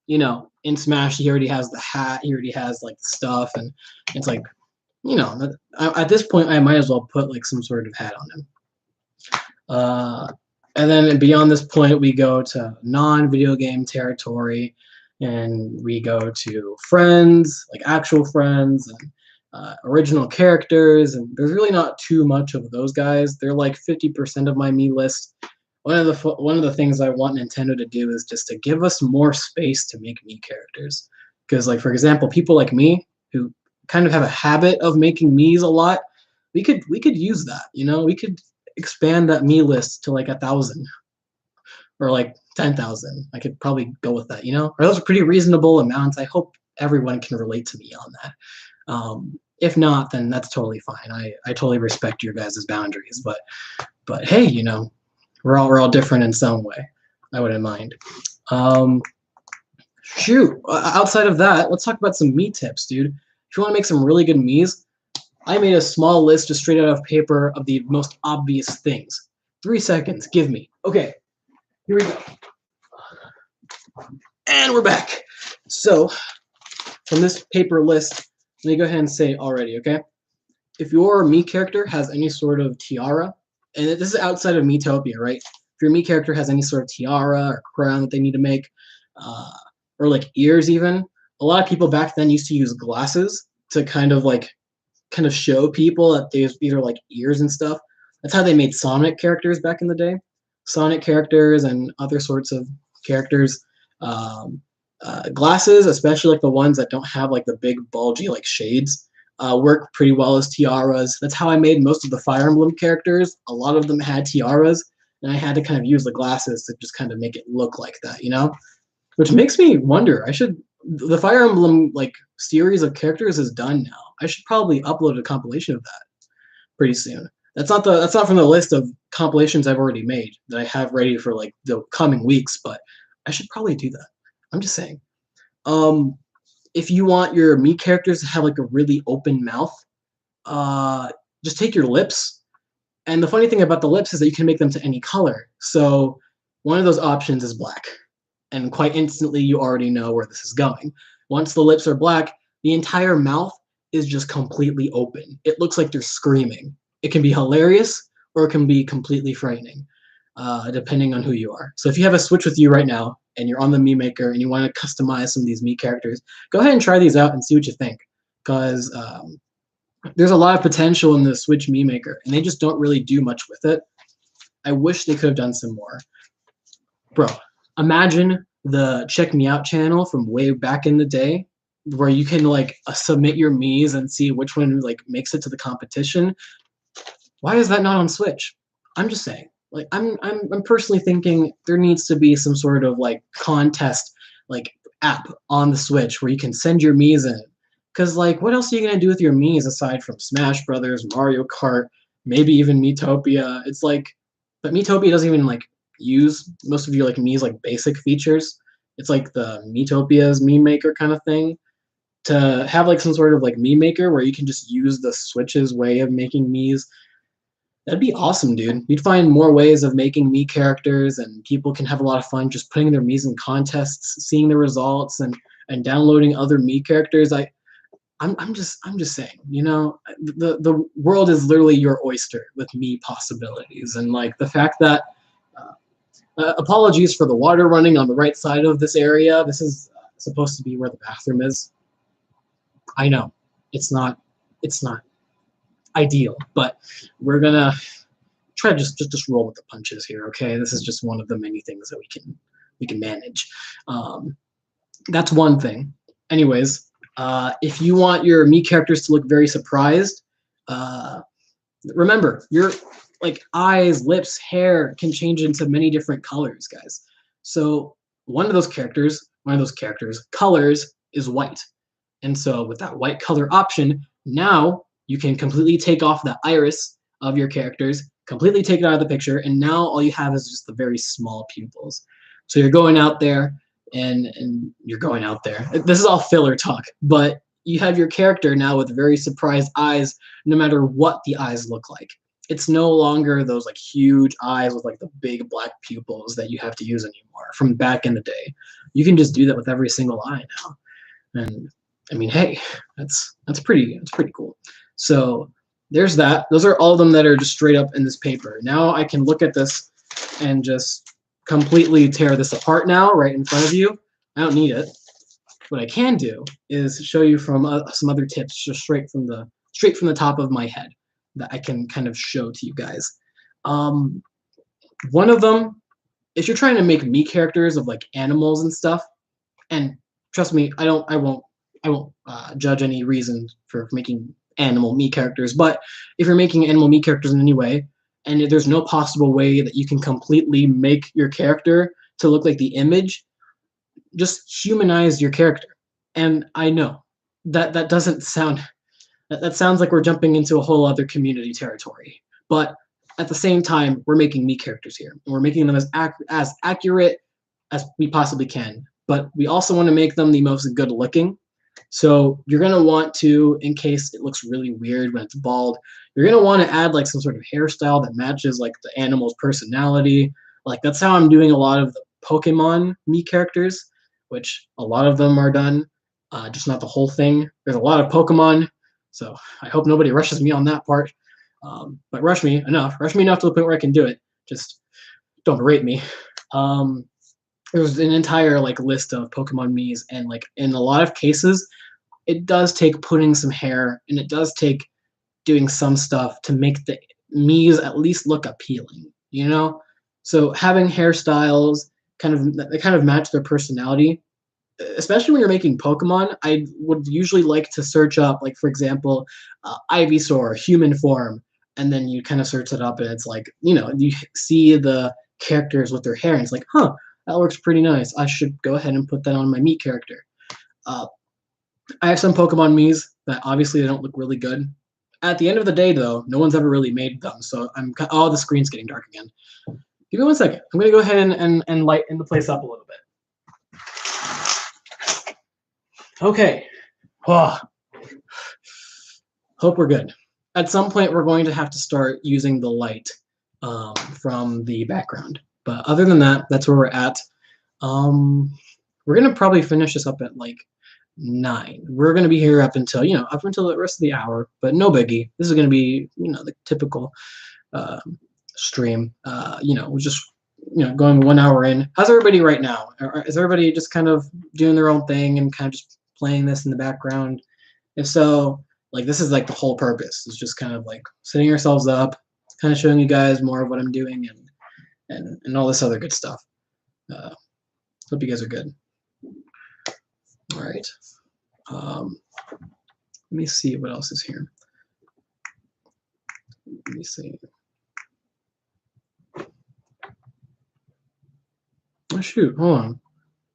you know, in Smash he already has the hat, he already has like the stuff, and it's like, you know, at this point I might as well put like some sort of hat on him. And then beyond this point we go to non-video game territory, and we go to friends, like actual friends, and original characters, and there's really not too much of those guys. They're like 50% of my Mii list. One of the things I want Nintendo to do is just to give us more space to make Mii characters. Because, like, for example, people like me who kind of have a habit of making Mii's a lot, we could use that. You know, we could expand that Mii list to like 1,000 or like 10,000. I could probably go with that. You know, or those are pretty reasonable amounts. I hope everyone can relate to me on that. If not, then that's totally fine. I totally respect your guys' boundaries. But hey, you know, we're all different in some way. I wouldn't mind. Shoot. Outside of that, let's talk about some Mii tips, dude. If you want to make some really good Mii's, I made a small list just straight out of paper of the most obvious things. 3 seconds. Give me. Okay. Here we go. And we're back. So, from this paper list, let me go ahead and say already, okay? If your Mii character has any sort of tiara, and this is outside of Miitopia, right? If your Mii character has any sort of tiara or crown that they need to make, uh, or like ears even, a lot of people back then used to use glasses to kind of show people that these are like ears and stuff. That's how they made Sonic characters back in the day. Sonic characters and other sorts of characters. Um, Glasses, especially like the ones that don't have like the big bulgy like shades, work pretty well as tiaras. That's how I made most of the Fire Emblem characters. A lot of them had tiaras, and I had to kind of use the glasses to just kind of make it look like that, you know? Which makes me wonder. The Fire Emblem like series of characters is done now. I should probably upload a compilation of that pretty soon. That's not from the list of compilations I've already made that I have ready for like the coming weeks, but I should probably do that. I'm just saying. Um, if you want your Mii characters to have like a really open mouth, just take your lips. And the funny thing about the lips is that you can make them to any color. So one of those options is black. And quite instantly, you already know where this is going. Once the lips are black, the entire mouth is just completely open. It looks like they're screaming. It can be hilarious or it can be completely frightening, depending on who you are. So if you have a Switch with you right now and you're on the Mii Maker and you want to customize some of these Mii characters, go ahead and try these out and see what you think. Because there's a lot of potential in the Switch Mii Maker, and they just don't really do much with it. I wish they could have done some more. Bro, imagine the Check Me Out channel from way back in the day, where you can like submit your Miis and see which one like makes it to the competition. Why is that not on Switch? I'm just saying. Like I'm personally thinking there needs to be some sort of like contest like app on the Switch where you can send your Miis in. Cause like what else are you gonna do with your Miis aside from Smash Brothers, Mario Kart, maybe even Miitopia? It's like, but Miitopia doesn't even like use most of your like Mii's like basic features. It's like the Miitopia's Mii Maker kind of thing. To have like some sort of like Mii Maker where you can just use the Switch's way of making Miis, that'd be awesome, dude. You'd find more ways of making Mii characters, and people can have a lot of fun just putting their Miis in contests, seeing the results, and downloading other Mii characters. I'm just saying, you know, the world is literally your oyster with Mii possibilities, and like the fact that apologies for the water running on the right side of this area. This is supposed to be where the bathroom is. I know it's not ideal, but we're gonna try to just roll with the punches here. Okay, this is just one of the many things that we can manage. That's one thing. Anyways, if you want your Mii characters to look very surprised, remember your like eyes, lips, hair can change into many different colors, guys. So one of those characters colors is white. And so with that white color option, now you can completely take off the iris of your characters, completely take it out of the picture, and now all you have is just the very small pupils. So you're going out there and you're going out there. This is all filler talk, but you have your character now with very surprised eyes, no matter what the eyes look like. It's no longer those like huge eyes with like the big black pupils that you have to use anymore from back in the day. You can just do that with every single eye now. And I mean, hey, that's pretty cool. So there's that. Those are all of them that are just straight up in this paper. Now I can look at this and just completely tear this apart now, right in front of you. I don't need it. What I can do is show you from some other tips, just straight from the top of my head that I can kind of show to you guys. One of them, if you're trying to make Mii characters of like animals and stuff, and trust me, I won't judge any reason for making animal Mii characters, but if you're making animal Mii characters in any way, and there's no possible way that you can completely make your character to look like the image, just humanize your character. And I know that doesn't sound, that sounds like we're jumping into a whole other community territory, but at the same time, we're making Mii characters here, and we're making them as accurate as we possibly can, but we also want to make them the most good looking. So you're going to want to, in case it looks really weird when it's bald, you're going to want to add like some sort of hairstyle that matches like the animal's personality. Like that's how I'm doing a lot of the Pokemon Mii characters, which a lot of them are done, just not the whole thing. There's a lot of Pokemon, so I hope nobody rushes me on that part. But rush me enough to the point where I can do it. Just don't berate me. There was an entire like list of Pokemon Mii's, and like in a lot of cases, it does take putting some hair, and it does take doing some stuff to make the Mii's at least look appealing, you know? So having hairstyles they kind of match their personality, especially when you're making Pokemon. I would usually like to search up, like for example, Ivysaur human form, and then you kind of search it up, and it's like, you know, you see the characters with their hair, and it's like, huh, that works pretty nice. I should go ahead and put that on my Mii character. Uh, I have some Pokemon Mii's that obviously they don't look really good. At the end of the day, though, no one's ever really made them, so oh, the screen's getting dark again. Give me 1 second. I'm gonna go ahead and lighten the place up a little bit. Okay. Oh. Hope we're good. At some point, we're going to have to start using the light from the background. But other than that, that's where we're at. We're gonna probably finish this up at like 9. We're gonna be here up until the rest of the hour, but no biggie. This is gonna be the typical stream. We're just going 1 hour in. How's everybody right now? Is everybody just kind of doing their own thing and kind of just playing this in the background? If so, like this is like the whole purpose. It's just kind of like setting ourselves up, kind of showing you guys more of what I'm doing and all this other good stuff. Hope you guys are good. All right. Let me see what else is here. Let me see. Oh shoot, hold on.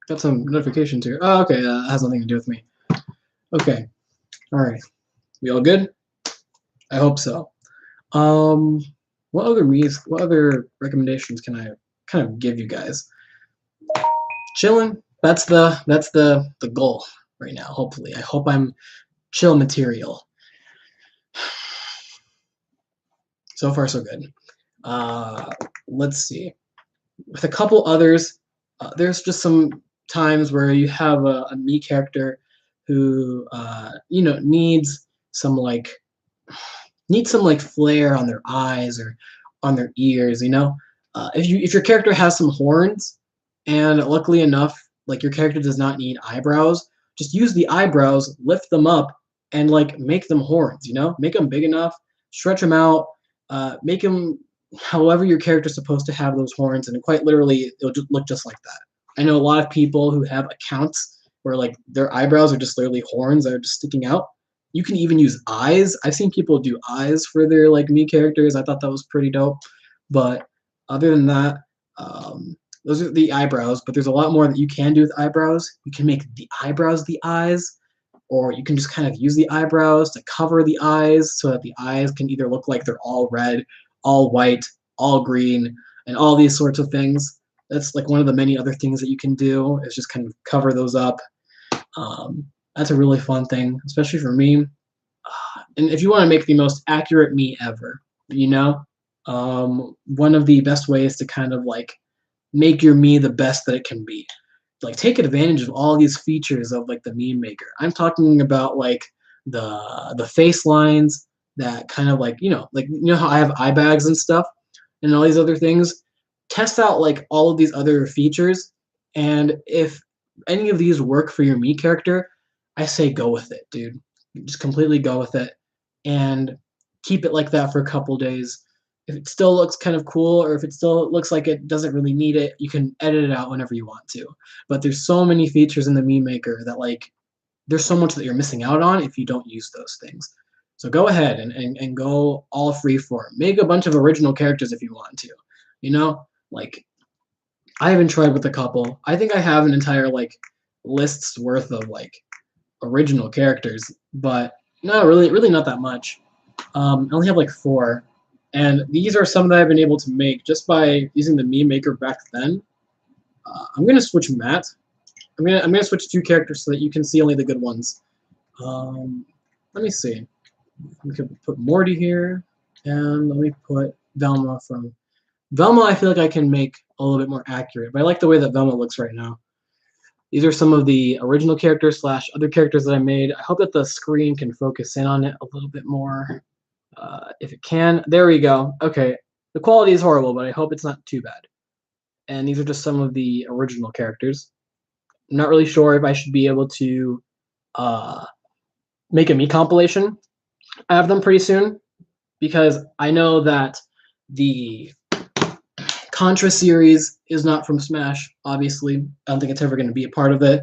Got some notifications here. Oh, okay, that has nothing to do with me. Okay. All right. We all good? I hope so. What other recommendations can I kind of give you guys? Chilling. That's the goal right now, hopefully. I hope I'm chill material. So far so good. Let's see. With a couple others, there's just some times where you have a Mii character who needs some flair on their eyes or on their ears. If your character has some horns, and luckily enough, like your character does not need eyebrows, just use the eyebrows, lift them up, and like make them horns. Make them big enough, stretch them out, make them however your character's supposed to have those horns, and quite literally it'll just look just like that. I know a lot of people who have accounts where like their eyebrows are just literally horns that are just sticking out. You can even use eyes. I've seen people do eyes for their like Mii characters. I thought that was pretty dope. But other than that, those are the eyebrows. But there's a lot more that you can do with eyebrows. You can make the eyebrows the eyes, or you can just kind of use the eyebrows to cover the eyes so that the eyes can either look like they're all red, all white, all green, and all these sorts of things. That's like one of the many other things that you can do, is just kind of cover those up. That's a really fun thing, especially for me. And if you want to make the most accurate Mii ever, one of the best ways to kind of like make your Mii the best that it can be, like take advantage of all these features of like the Mii Maker. I'm talking about like the face lines that kind of like how I have eye bags and stuff and all these other things. Test out like all of these other features, and if any of these work for your Mii character, I say go with it, dude. Just completely go with it and keep it like that for a couple days. If it still looks kind of cool, or if it still looks like it doesn't really need it, you can edit it out whenever you want to. But there's so many features in the Mii Maker that like there's so much that you're missing out on if you don't use those things. So go ahead and go all free form. Make a bunch of original characters if you want to. Like I haven't tried with a couple. I think I have an entire like list's worth of like original characters, but no, really not that much. I only have like 4, and these are some that I've been able to make just by using the Mii Maker back then. I'm gonna switch Matt. I'm gonna switch 2 characters so that you can see only the good ones. Let me see. We could put Morty here, and let me put Velma from Velma. I feel like I can make a little bit more accurate, but I like the way that Velma looks right now. These are some of the original characters / other characters that I made. I hope that the screen can focus in on it a little bit more. If it can, there we go. Okay, the quality is horrible, but I hope it's not too bad. And these are just some of the original characters. I'm not really sure if I should be able to make a me compilation. I have them pretty soon because I know that the Contra series is not from Smash, obviously. I don't think it's ever going to be a part of it.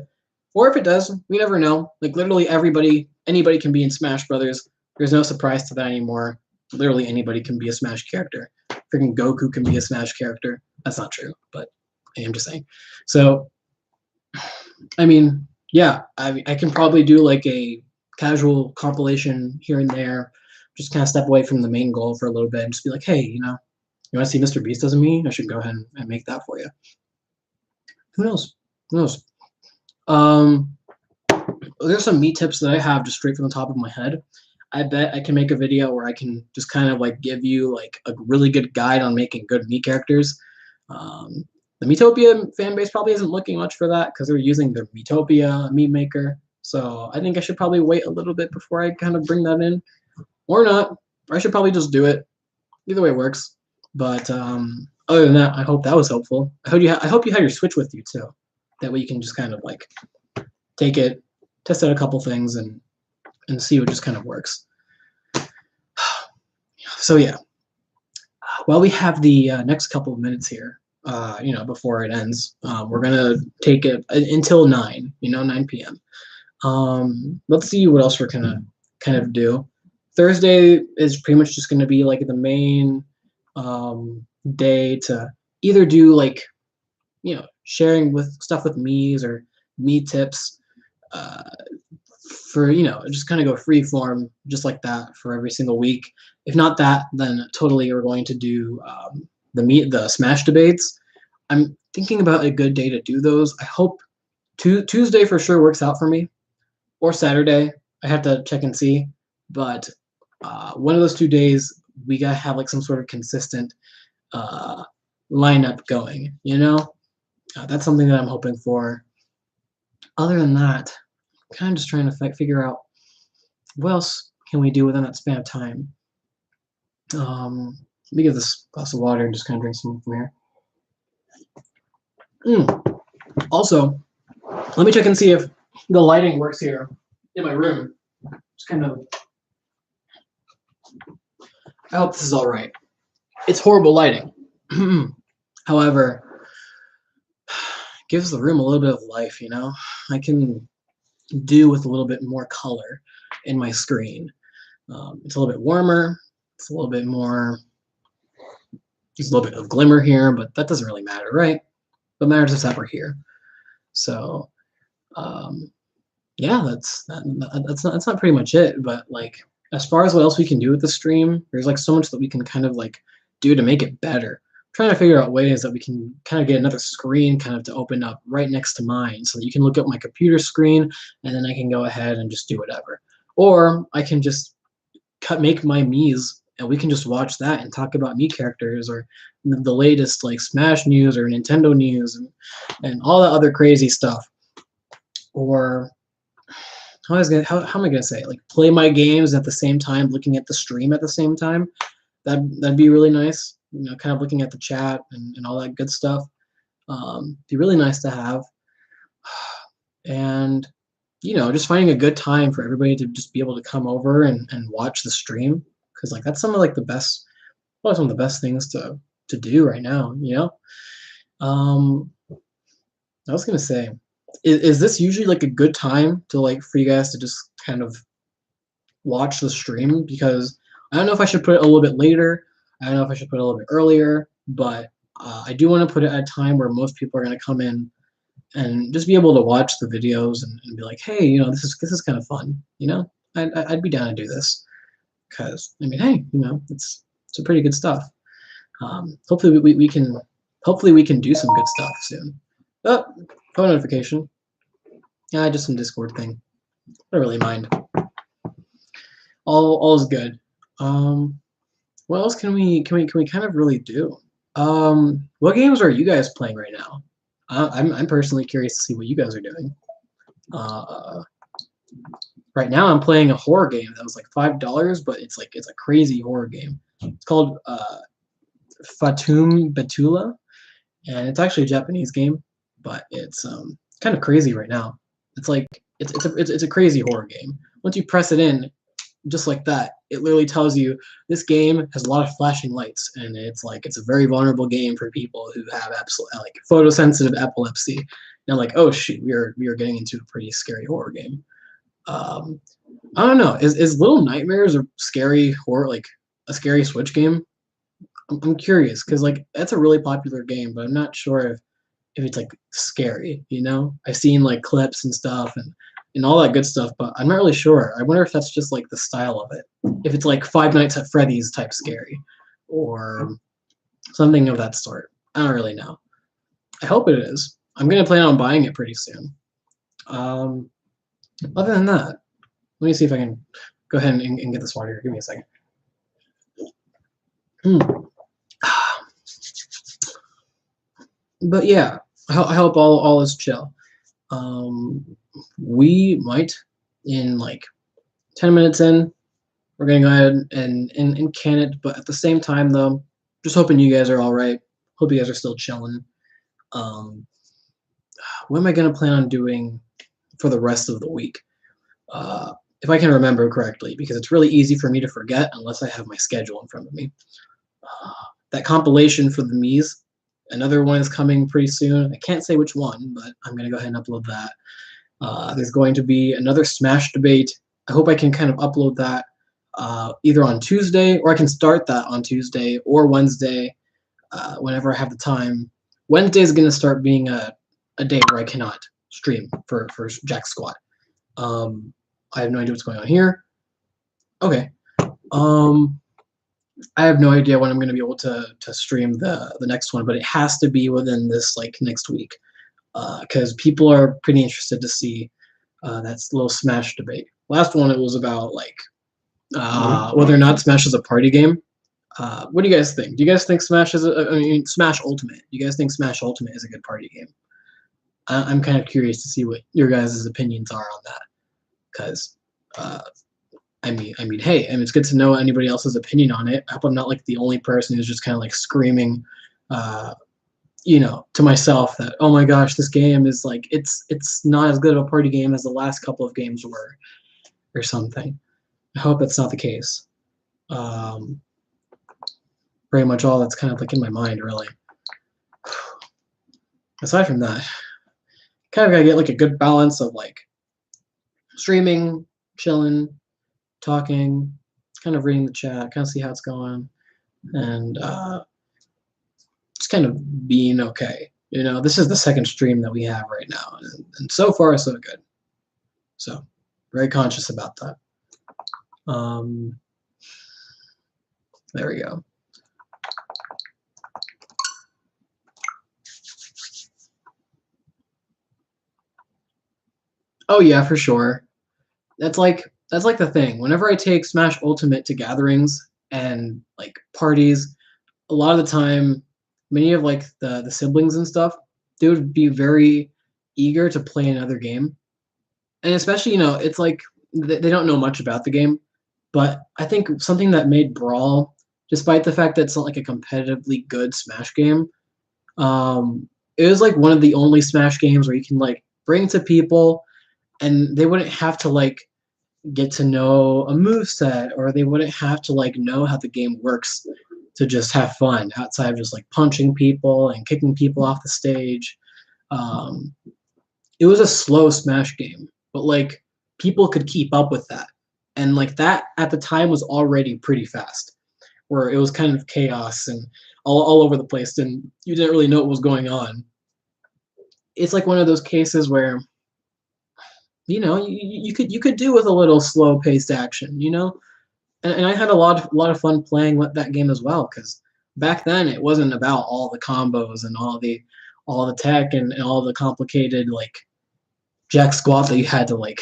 Or if it does, we never know. Like, literally anybody can be in Smash Brothers. There's no surprise to that anymore. Literally anybody can be a Smash character. Freaking Goku can be a Smash character. That's not true, but I am just saying. So, I mean, yeah, I can probably do like a casual compilation here and there. Just kind of step away from the main goal for a little bit and just be like, hey, you want to see Mr. Beast as a me? I should go ahead and make that for you. Who knows? Who knows? There's some me tips that I have just straight from the top of my head. I bet I can make a video where I can just kind of like give you like a really good guide on making good me characters. The Metopia fan base probably isn't looking much for that because they're using their Metopia meme maker. So I think I should probably wait a little bit before I kind of bring that in, or not. Or I should probably just do it. Either way works. But other than that, I hope that was helpful. I hope you had your Switch with you too. That way you can just kind of like take it, test out a couple things, and see what just kind of works. So yeah, while we have the next couple of minutes here, before it ends, we're gonna take it until 9, 9 p.m. Let's see what else we're gonna kind of do. Thursday is pretty much just gonna be like the main day to either do like, sharing with stuff with me's or me tips, for just kind of go free form just like that for every single week. If not that, then totally we're going to do the Smash debates. I'm thinking about a good day to do those. I hope Tuesday for sure works out for me, or Saturday. I have to check and see, but one of those 2 days we gotta have like some sort of consistent lineup going. That's something that I'm hoping for. Other than that, I'm kind of just trying to figure out what else can we do within that span of time. Let me get this glass of water and just kind of drink some from here. Also, let me check and see if the lighting works here in my room. Just kind of. I hope this is all right. It's horrible lighting. However, gives the room a little bit of life, I can do with a little bit more color in my screen. It's a little bit warmer. It's a little bit more. There's a little bit of glimmer here, but that doesn't really matter, right? What matters is that we're here. So, yeah, that's not pretty much it. But like, as far as what else we can do with the stream, there's like so much that we can kind of like do to make it better. I'm trying to figure out ways that we can kind of get another screen kind of to open up right next to mine, so that you can look at my computer screen, and then I can go ahead and just do whatever. Or I can just make my Mii's, and we can just watch that and talk about me characters or the latest like Smash news or Nintendo news and all that other crazy stuff. Or how am I gonna say it? Like, play my games at the same time, looking at the stream at the same time. That'd be really nice. Kind of looking at the chat and all that good stuff. Be really nice to have. And just finding a good time for everybody to just be able to come over and watch the stream, because like that's some of like the best, well, some of the best things to do right now. I was gonna say, is this usually like a good time to like for you guys to just kind of watch the stream? Because I don't know if I should put it a little bit later. I don't know if I should put it a little bit earlier, but I do want to put it at a time where most people are going to come in and just be able to watch the videos and be like, hey, this is kind of fun. I'd be down to do this, because I mean, hey, it's some pretty good stuff. Hopefully we can do some good stuff soon. Oh, phone notification. Yeah, just some Discord thing. I don't really mind. All is good. What else can we kind of really do? What games are you guys playing right now? I'm personally curious to see what you guys are doing. Right now, I'm playing a horror game that was like $5, but it's a crazy horror game. It's called Fatum Betula, and it's actually a Japanese game, but it's kind of crazy right now. It's like it's a crazy horror game. Once you press it in, just like that, it literally tells you this game has a lot of flashing lights, and it's a very vulnerable game for people who have like photosensitive epilepsy. And I'm like, oh shoot, we are getting into a pretty scary horror game. Um, I don't know. Is Little Nightmares a scary horror, like a scary Switch game? I'm curious because like that's a really popular game, but I'm not sure if it's like scary. You know, I've seen like clips and stuff and all that good stuff, but I'm not really sure. I wonder if that's just like the style of it. If it's like Five Nights at Freddy's type scary, or something of that sort. I don't really know. I hope it is. I'm gonna plan on buying it pretty soon. Um, Other than that, let me see if I can go ahead and get this water here. Give me a second. But yeah, I hope all is chill. We might, in like 10 minutes in, we're gonna go ahead and can it. But at the same time, though, just hoping you guys are all right. Hope you guys are still chilling. Um, what am I gonna plan on doing for the rest of the week? If I can remember correctly, because it's really easy for me to forget unless I have my schedule in front of me. That compilation for the Mii's, another one is coming pretty soon. I can't say which one, but I'm going to go ahead and upload that. There's going to be another Smash debate. I hope I can kind of upload that either on Tuesday, or I can start that on Tuesday or Wednesday, whenever I have the time. Wednesday is going to start being a day where I cannot stream for Jack Squad. I have no idea what's going on here. Okay. I have no idea when I'm going to be able to stream the next one, but it has to be within this like next week, because people are pretty interested to see that little Smash debate. Last one, it was about like whether or not Smash is a party game. What do you guys think? Do you guys think Smash is I mean, Smash Ultimate? Do you guys think Smash Ultimate is a good party game? I'm kind of curious to see what your guys' opinions are on that, because I mean, hey, and it's good to know anybody else's opinion on it. I hope I'm not like the only person who's just kind of like screaming, to myself that, oh my gosh, this game is like it's not as good of a party game as the last couple of games were, or something. I hope that's not the case. Pretty much all that's kind of like in my mind, really. Aside from that, kind of gotta get like a good balance of like streaming, chilling, talking, kind of reading the chat, kind of see how it's going, and just kind of being okay. This is the second stream that we have right now, and so far so good. So very conscious about that. There we go. Oh yeah, for sure. That's like the thing. Whenever I take Smash Ultimate to gatherings and like parties, a lot of the time, many of like the siblings and stuff, they would be very eager to play another game, and especially it's like they don't know much about the game, but I think something that made Brawl, despite the fact that it's not like a competitively good Smash game, it was like one of the only Smash games where you can like bring to people, and they wouldn't have to like get to know a move set, or they wouldn't have to like know how the game works to just have fun outside of just like punching people and kicking people off the stage. It was a slow Smash game, but like people could keep up with that, and like that at the time was already pretty fast, where it was kind of chaos and all over the place, and you didn't really know what was going on. It's like one of those cases where you could do with a little slow paced action, and I had a lot of fun playing with that game as well, because back then it wasn't about all the combos and all the tech and all the complicated like Jack squat that you had to like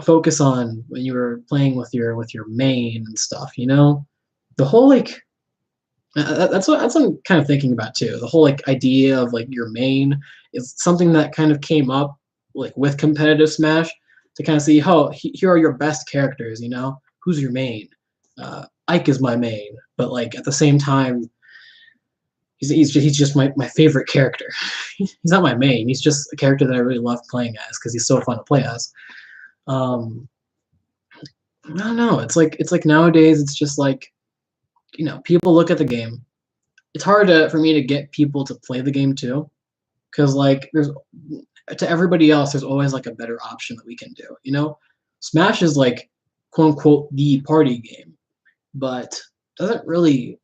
focus on when you were playing with your main and stuff. The whole like that's what I'm kind of thinking about too. The whole like idea of like your main is something that kind of came up like with competitive Smash, to kind of see, oh, here are your best characters, you know, who's your main? Ike is my main, but like at the same time, he's just my favorite character. He's not my main. He's just a character that I really love playing as because he's so fun to play as. Um, I don't know. It's like nowadays it's just like, you know, people look at the game. It's hard for me to get people to play the game too, because like there's to everybody else there's always like a better option that we can do. You know, Smash is like quote unquote the party game, but doesn't really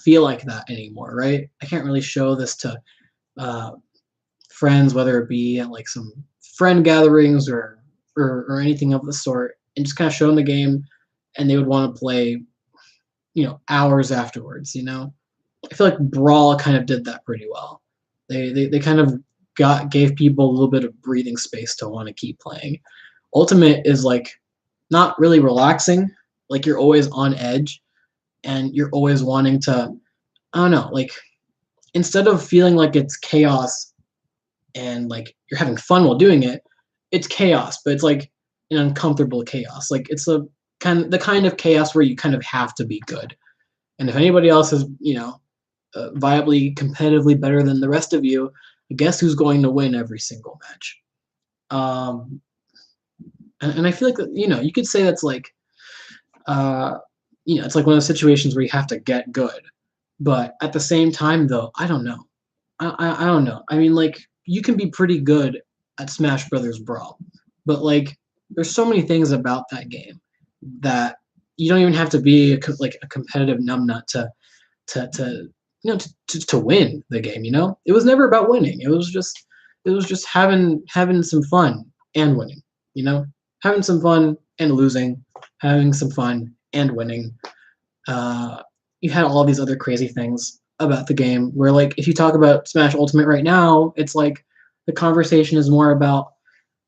feel like that anymore, right? I can't really show this to uh, friends, whether it be at like some friend gatherings or anything of the sort, and just kind of show them the game, and they would want to play, you know, hours afterwards. You know, I feel like Brawl kind of did that pretty well. They kind of gave people a little bit of breathing space to want to keep playing. Ultimate is like not really relaxing. Like you're always on edge, and you're always wanting to. I don't know, like instead of feeling like it's chaos and like you're having fun while doing it, it's chaos, but it's like an uncomfortable chaos. Like it's the kind of chaos where you kind of have to be good. And if anybody else is, you know, viably competitively better than the rest of you, guess who's going to win every single match? Um, and I feel like you know you could say that's like you know it's like one of those situations where you have to get good, but at the same time though I don't know. I don't know. I mean, like you can be pretty good at Smash Brothers Brawl, but like there's so many things about that game that you don't even have to be like a competitive numbnut to you know to win the game. You know, it was never about winning. It was just having some fun and winning. You know, having some fun and losing, having some fun and winning. You had all these other crazy things about the game where like if you talk about Smash Ultimate right now, it's like the conversation is more about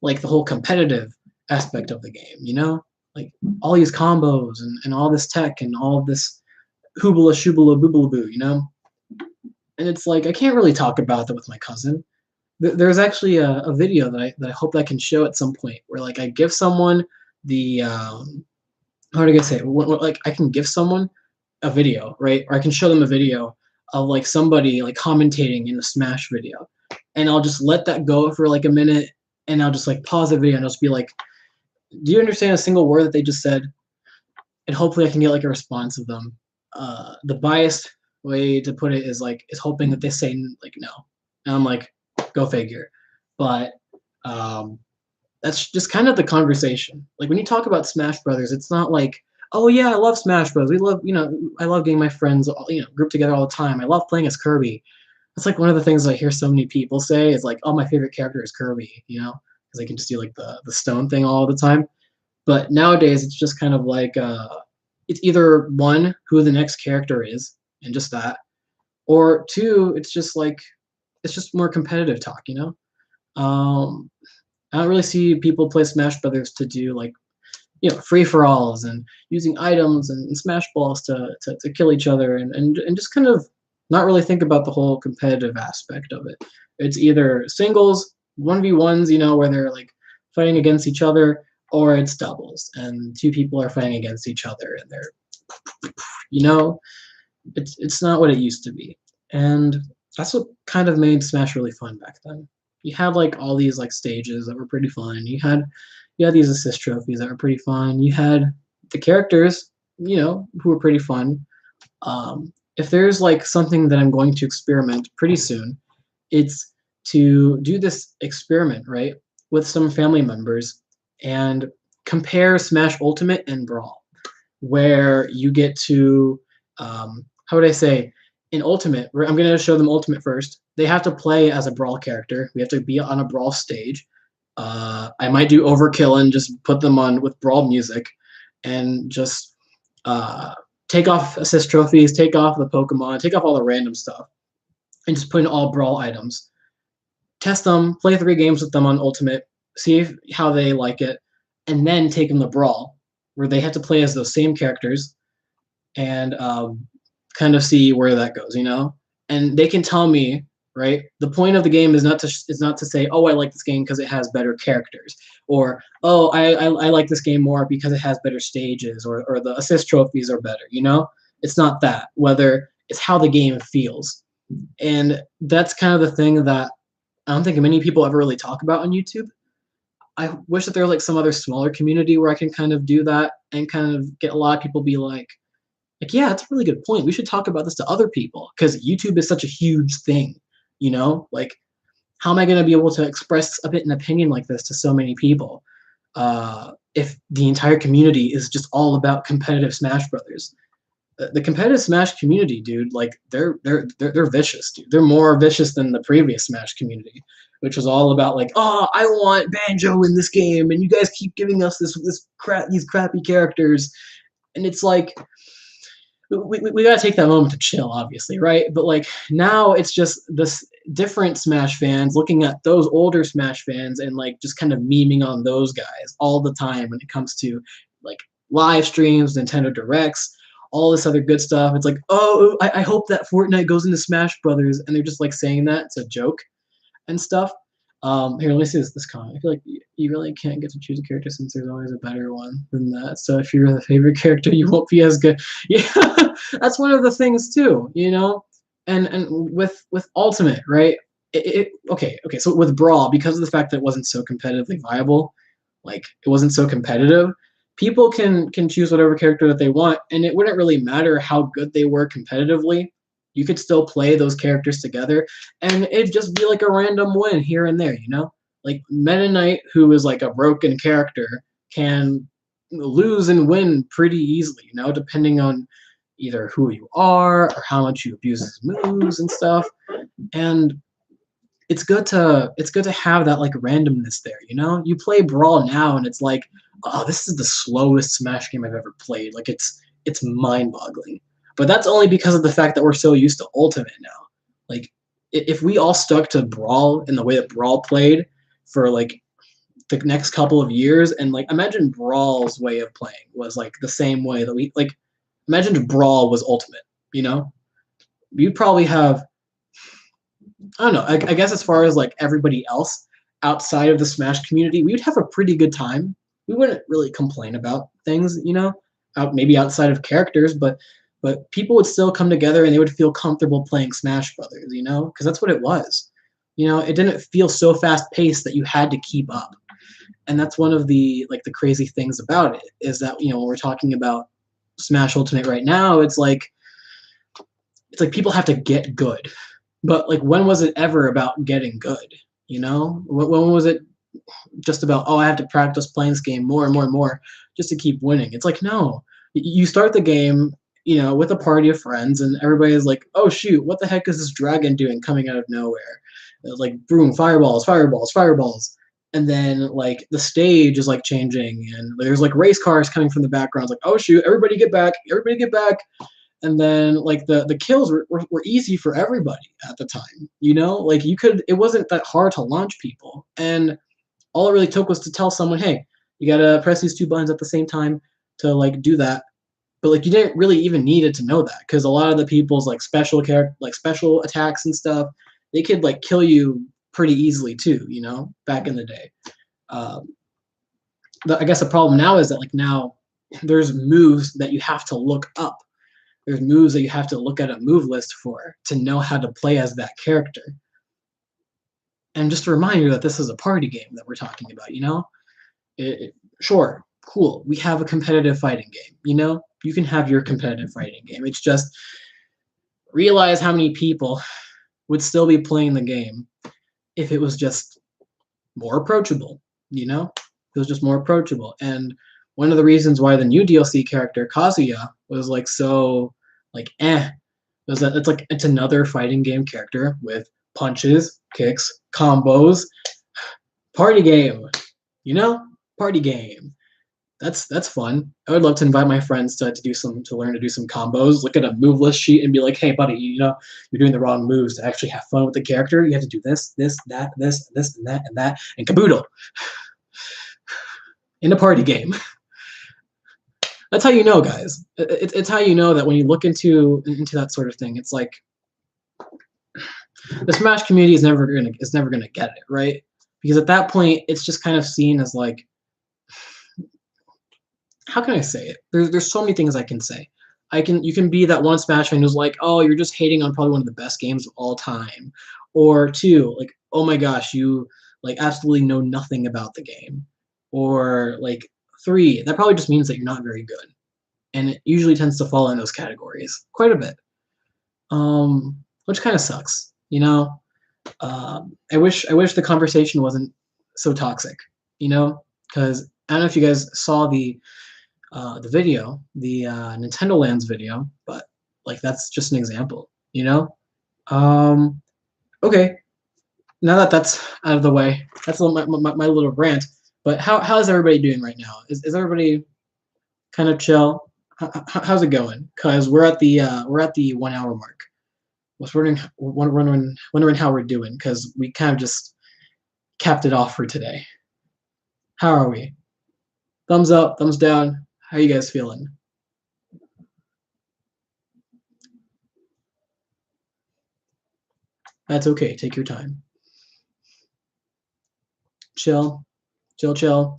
like the whole competitive aspect of the game, you know? Like all these combos and all this tech and all this hoobla shoobla boobla boo, you know? And it's like I can't really talk about that with my cousin. There's actually a video that I hope I can show at some point where like I give someone the how do I say it? Like I can give someone a video, right? Or I can show them a video of like somebody like commentating in a Smash video, and I'll just let that go for like a minute, and I'll just like pause the video and I'll just be like, "Do you understand a single word that they just said?" And hopefully I can get like a response of them. The biased way to put it is hoping that they say like no, and I'm like, go figure. But that's just kind of the conversation. Like when you talk about Smash Brothers, it's not like, oh yeah, I love Smash Bros. We love, you know, I love getting my friends, you know, group together all the time. I love playing as Kirby. That's like one of the things I hear so many people say is like, oh, my favorite character is Kirby, you know, because they can just do like the stone thing all the time. But nowadays, it's just kind of like, it's either one, who the next character is, and just that, or two, it's just like, it's just more competitive talk, you know. I don't really see people play Smash Brothers to do like, you know, free for alls and using items and smash balls to kill each other and just kind of not really think about the whole competitive aspect of it. It's either singles, 1v1s, you know, where they're like fighting against each other, or it's doubles and two people are fighting against each other and they're, you know, it's not what it used to be. And that's what kind of made Smash really fun back then. You had like all these like stages that were pretty fun. You had these assist trophies that were pretty fun. You had the characters, you know, who were pretty fun. If there's like something that I'm going to experiment pretty soon, it's to do this experiment, right, with some family members and compare Smash Ultimate and Brawl, where you get to, how would I say, in Ultimate, I'm going to show them Ultimate first. They have to play as a Brawl character. We have to be on a Brawl stage. I might do overkill and just put them on with Brawl music and just take off assist trophies, take off the Pokemon, take off all the random stuff, and just put in all Brawl items. Test them, play 3 games with them on Ultimate, see how they like it, and then take them to Brawl, where they have to play as those same characters and kind of see where that goes, you know? And they can tell me right? The point of the game is not to say, oh, I like this game because it has better characters, or oh, I like this game more because it has better stages, or the assist trophies are better. You know, it's not that. Whether it's how the game feels, and that's kind of the thing that I don't think many people ever really talk about on YouTube. I wish that there was like some other smaller community where I can kind of do that and kind of get a lot of people be like, yeah, that's a really good point. We should talk about this to other people because YouTube is such a huge thing, you know? Like, how am I going to be able to express a bit an opinion like this to so many people if the entire community is just all about competitive Smash Brothers? The competitive Smash community, dude, like they're vicious, dude. They're more vicious than the previous Smash community, which was all about like, oh, I want Banjo in this game, and you guys keep giving us these crappy characters, and it's like we gotta take that moment to chill, obviously, right? But like now it's just this different Smash fans looking at those older Smash fans and like just kind of memeing on those guys all the time when it comes to like live streams, Nintendo Directs, all this other good stuff. It's like, oh, I hope that Fortnite goes into Smash Brothers, and they're just like saying that it's a joke and stuff. Here, let me see this comment. I feel like you really can't get to choose a character since there's always a better one than that. So if you're the favorite character, you won't be as good. Yeah, that's one of the things too, you know. And with Ultimate, right? Okay. So with Brawl, because of the fact that it wasn't so competitively viable, like it wasn't so competitive, people can choose whatever character that they want, and it wouldn't really matter how good they were competitively. You could still play those characters together, and it'd just be like a random win here and there, you know? Like Meta Knight, who is like a broken character, can lose and win pretty easily, you know, depending on either who you are or how much you abuse his moves and stuff. And it's good to have that like randomness there, you know? You play Brawl now and it's like, oh, this is the slowest Smash game I've ever played. Like it's mind-boggling. But that's only because of the fact that we're so used to Ultimate now. Like if we all stuck to Brawl in the way that Brawl played for like the next couple of years, and like imagine Brawl's way of playing was like the same way that we like imagine Brawl was Ultimate, you know? You'd probably have, I don't know, I guess as far as like everybody else outside of the Smash community, we would have a pretty good time. We wouldn't really complain about things, you know, maybe outside of characters, but people would still come together and they would feel comfortable playing Smash Brothers, you know, because that's what it was. You know, it didn't feel so fast paced that you had to keep up. And that's one of the like the crazy things about it is that, you know, when we're talking about Smash Ultimate right now, it's like people have to get good. But like when was it ever about getting good? You know? When was it just about, oh, I have to practice playing this game more and more and more just to keep winning? It's like, no. You start the game, you know, with a party of friends, and everybody is like, oh shoot, what the heck is this dragon doing coming out of nowhere? Like boom, fireballs, fireballs, fireballs. And then like the stage is like changing, and there's like race cars coming from the background. It's like, oh shoot, everybody get back, everybody get back. And then like the kills were easy for everybody at the time, you know, like it wasn't that hard to launch people, and all it really took was to tell someone, hey, you gotta press these two buttons at the same time to like do that. But like you didn't really even need it to know that, because a lot of the people's like special attacks and stuff, they could like kill you pretty easily too, you know, back in the day. I guess the problem now is that like now there's moves that you have to look up. There's moves that you have to look at a move list for to know how to play as that character. And just a reminder that this is a party game that we're talking about, you know? Sure, cool, we have a competitive fighting game, you know? You can have your competitive fighting game. It's just realize how many people would still be playing the game if it was just more approachable, you know? It was just more approachable. And one of the reasons why the new DLC character Kazuya was like so like was that it's another fighting game character with punches, kicks, combos, party game, you know, party game. That's fun. I would love to invite my friends to learn to do some combos. Look at a move list sheet and be like, hey buddy, you know, you're doing the wrong moves. To actually have fun with the character, you have to do this, that, and that, and caboodle in a party game. That's how you know, guys. It's how you know that when you look into that sort of thing, it's like the Smash community is never gonna get it, right? Because at that point, it's just kind of seen as like, how can I say it? There's so many things I can say. You can be that one Smash fan who's like, oh, you're just hating on probably one of the best games of all time, or two, like, oh my gosh, you like absolutely know nothing about the game, or like three, that probably just means that you're not very good, and it usually tends to fall in those categories quite a bit, which kind of sucks, you know. I wish the conversation wasn't so toxic, you know, because I don't know if you guys saw the video, the Nintendo Lands video, but like that's just an example, you know. Um, okay, now that that's out of the way, that's my little rant. But how's everybody doing right now? Is everybody kind of chill? How's it going? Cause we're at the 1 hour mark. Was wondering how we're doing because we kind of just capped it off for today. How are we? Thumbs up, thumbs down. How are you guys feeling? That's okay. Take your time. Chill, chill.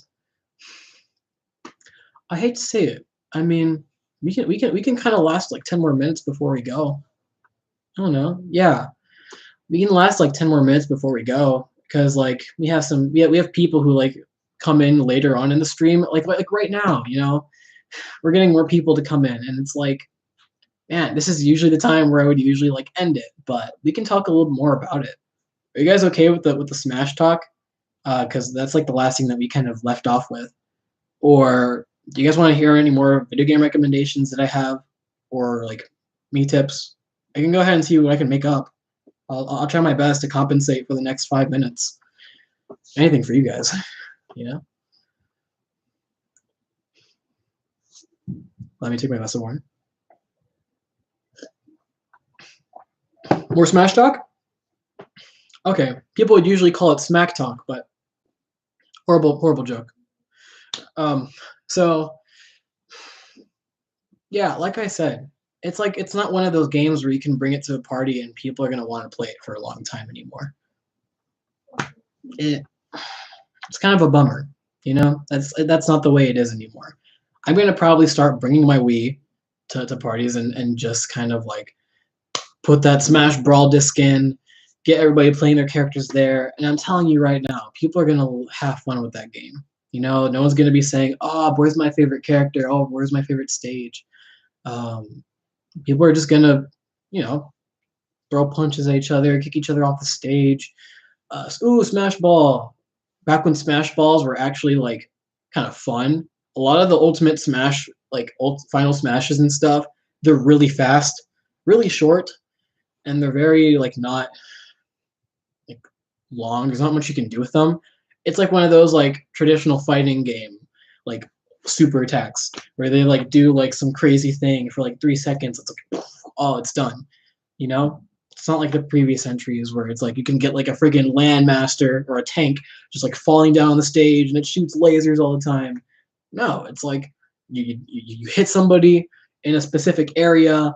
I hate to say it. I mean, we can kind of last like 10 more minutes before we go. I don't know. Yeah, we can last like 10 more minutes before we go because like we have people who like come in later on in the stream like right now. You know, we're getting more people to come in, and it's like, man, this is usually the time where I would usually like end it, but we can talk a little more about it. Are you guys okay with the Smash talk? Because that's like the last thing that we kind of left off with. Or do you guys want to hear any more video game recommendations that I have, or like me tips? I can go ahead and see what I can make up. I'll try my best to compensate for the next 5 minutes. Anything for you guys, you know. Let me take my glass of water. More Smash talk. Okay, people would usually call it smack talk, but horrible joke. So yeah, like I said, it's like it's not one of those games where you can bring it to a party and people are gonna want to play it for a long time anymore. It's kind of a bummer, you know. That's not the way it is anymore. I'm gonna probably start bringing my Wii to parties and just kind of like put that Smash Brawl disc in, get everybody playing their characters there, and I'm telling you right now, people are gonna have fun with that game. You know, no one's gonna be saying, "Oh, where's my favorite character? Oh, where's my favorite stage?" Um, People are just gonna, you know, throw punches at each other, kick each other off the stage. Ooh, Smash Ball. Back when Smash Balls were actually like kind of fun. A lot of the Ultimate Smash, like Final Smashes and stuff, they're really fast, really short, and they're very like not like long. There's not much you can do with them. It's like one of those like traditional fighting game, like super attacks where they like do like some crazy thing for like 3 seconds. It's like, oh, it's done. You know, it's not like the previous entries where it's like you can get like a friggin' landmaster or a tank just like falling down on the stage and it shoots lasers all the time. No, it's like you hit somebody in a specific area.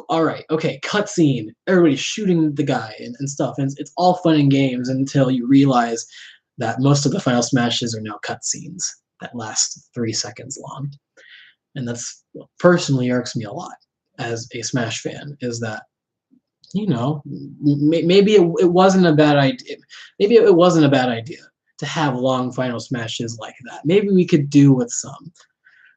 All right, okay, cutscene. Everybody's shooting the guy and stuff, and it's all fun and games until you realize that most of the Final Smashes are now cutscenes that last 3 seconds long, and that's what personally irks me a lot as a Smash fan. Is that, you know, maybe it wasn't a bad idea. Maybe it wasn't a bad idea to have long Final Smashes like that. Maybe we could do with some.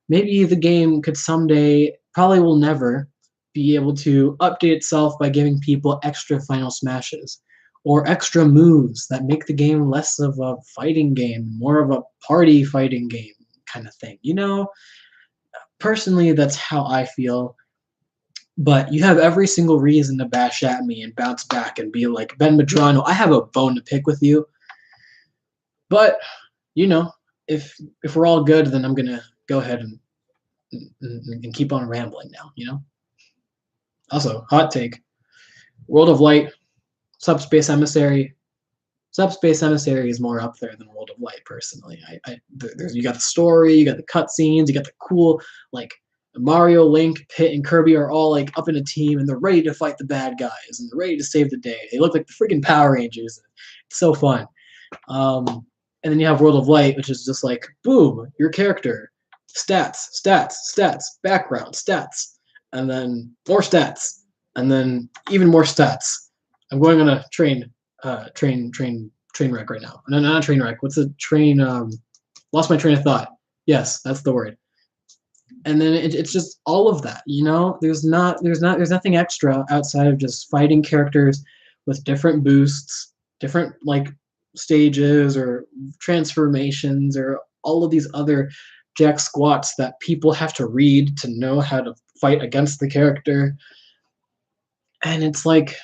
Maybe the game could someday, probably will never, be able to update itself by giving people extra Final Smashes or extra moves that make the game less of a fighting game, more of a party fighting game kind of thing. You know, personally, that's how I feel. But you have every single reason to bash at me and bounce back and be like, Ben Madrano, I have a bone to pick with you. But, you know, if we're all good, then I'm gonna go ahead and keep on rambling now, you know? Also, hot take. World of Light, Subspace Emissary. Subspace Emissary is more up there than World of Light, personally. You got the story, you got the cutscenes, you got the cool, like, Mario, Link, Pit, and Kirby are all like up in a team and they're ready to fight the bad guys and they're ready to save the day. They look like the freaking Power Rangers. It's so fun. And then you have World of Light, which is just like, boom, your character, stats, background, stats, and then more stats, and then even more stats. I'm going on a train wreck right now. No, not a train wreck. What's a train? Lost my train of thought. Yes, that's the word. And then it's just all of that, you know. There's nothing extra outside of just fighting characters with different boosts, different like stages or transformations or all of these other jack squats that people have to read to know how to fight against the character. And it's like,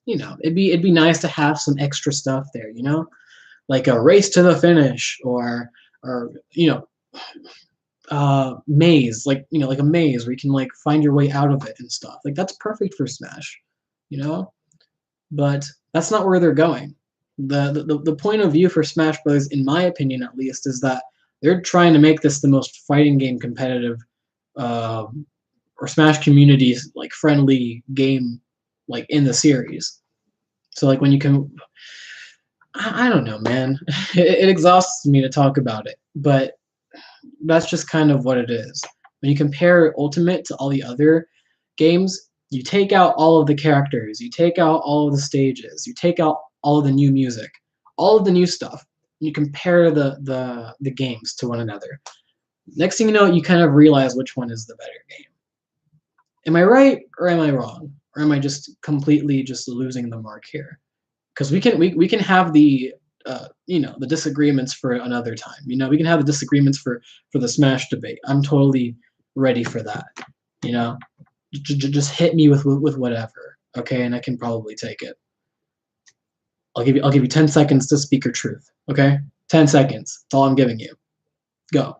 you know, it'd be nice to have some extra stuff there, you know, like a race to the finish or you know, maze, like, you know, like a maze where you can like find your way out of it and stuff. Like that's perfect for Smash, you know. But that's not where they're going. The point of view for Smash Bros, in my opinion at least, is that they're trying to make this the most fighting game competitive, uh, or Smash communities like friendly game like in the series. So like when you can, I don't know, man. It exhausts me to talk about it, but that's just kind of what it is. When you compare Ultimate to all the other games, you take out all of the characters, you take out all of the stages, you take out all of the new music, all of the new stuff. And you compare the games to one another. Next thing you know, you kind of realize which one is the better game. Am I right or am I wrong? Or am I just completely just losing the mark here? Because we can have the you know, the disagreements for another time. You know, we can have the disagreements for the Smash debate. I'm totally ready for that. You know, just hit me with whatever, okay, and I can probably take it. I'll give you 10 seconds to speak your truth, okay? 10 seconds. That's all I'm giving you. Go.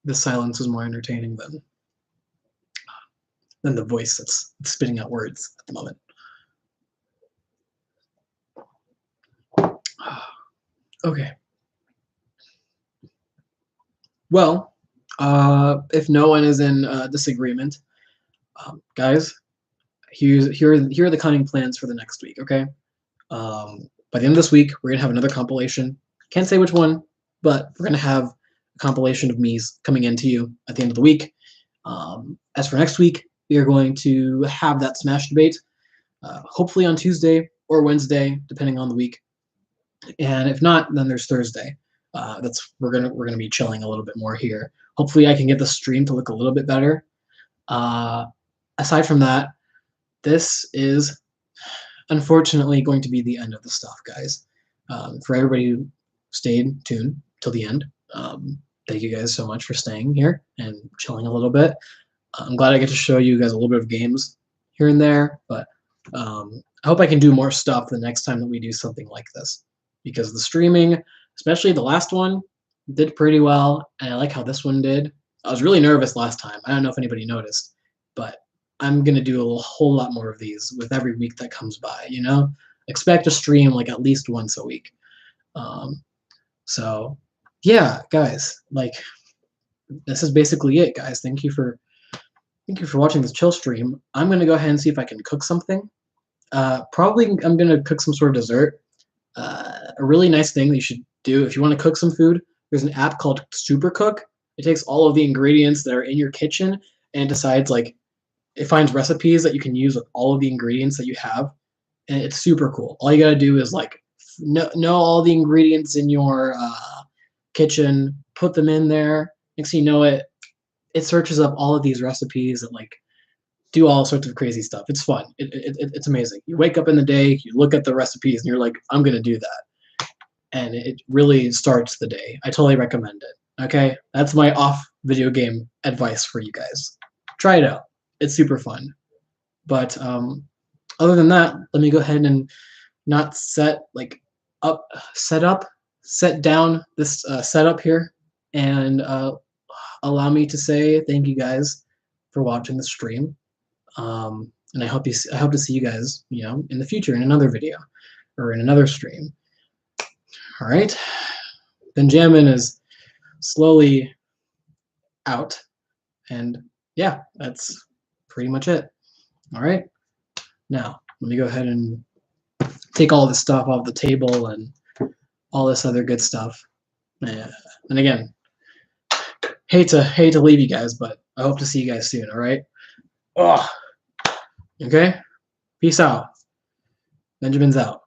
The silence is more entertaining than the voice that's spitting out words at the moment. Okay. Well, if no one is in disagreement, guys, here are the cunning plans for the next week. Okay. By the end of this week, we're gonna have another compilation. Can't say which one, but we're gonna have a compilation of me's coming into you at the end of the week. As for next week, we are going to have that Smash debate, hopefully on Tuesday or Wednesday, depending on the week. And if not, then there's Thursday. We're gonna be chilling a little bit more here. Hopefully, I can get the stream to look a little bit better. Aside from that, this is unfortunately going to be the end of the stuff, guys. For everybody who stayed tuned till the end, thank you guys so much for staying here and chilling a little bit. I'm glad I get to show you guys a little bit of games here and there, but I hope I can do more stuff the next time that we do something like this, because the streaming, especially the last one, did pretty well, and I like how this one did. I was really nervous last time. I don't know if anybody noticed, but I'm gonna do a whole lot more of these with every week that comes by. You know, expect a stream like at least once a week. So yeah, guys, like this is basically it, guys. Thank you for watching this chill stream. I'm gonna go ahead and see if I can cook something. Probably I'm gonna cook some sort of dessert. A really nice thing that you should do if you want to cook some food. There's an app called Supercook. It takes all of the ingredients that are in your kitchen and decides like it finds recipes that you can use with all of the ingredients that you have, and it's super cool. All you gotta do is like know all the ingredients in your kitchen, put them in there. Next thing you know, it searches up all of these recipes and like do all sorts of crazy stuff. It's fun. It's amazing. You wake up in the day, you look at the recipes, and you're like, I'm gonna do that, and it really starts the day. I totally recommend it. Okay, that's my off video game advice for you guys. Try it out. It's super fun. But other than that, let me go ahead and not set down this setup here, and allow me to say thank you guys for watching the stream. And I hope to see you guys, in the future in another video or in another stream. All right. Benjamin is slowly out, and yeah, that's pretty much it. All right. Now let me go ahead and take all this stuff off the table and all this other good stuff. And again, hate to leave you guys, but I hope to see you guys soon. All right. Oh. Okay. Peace out. Benjamin's out.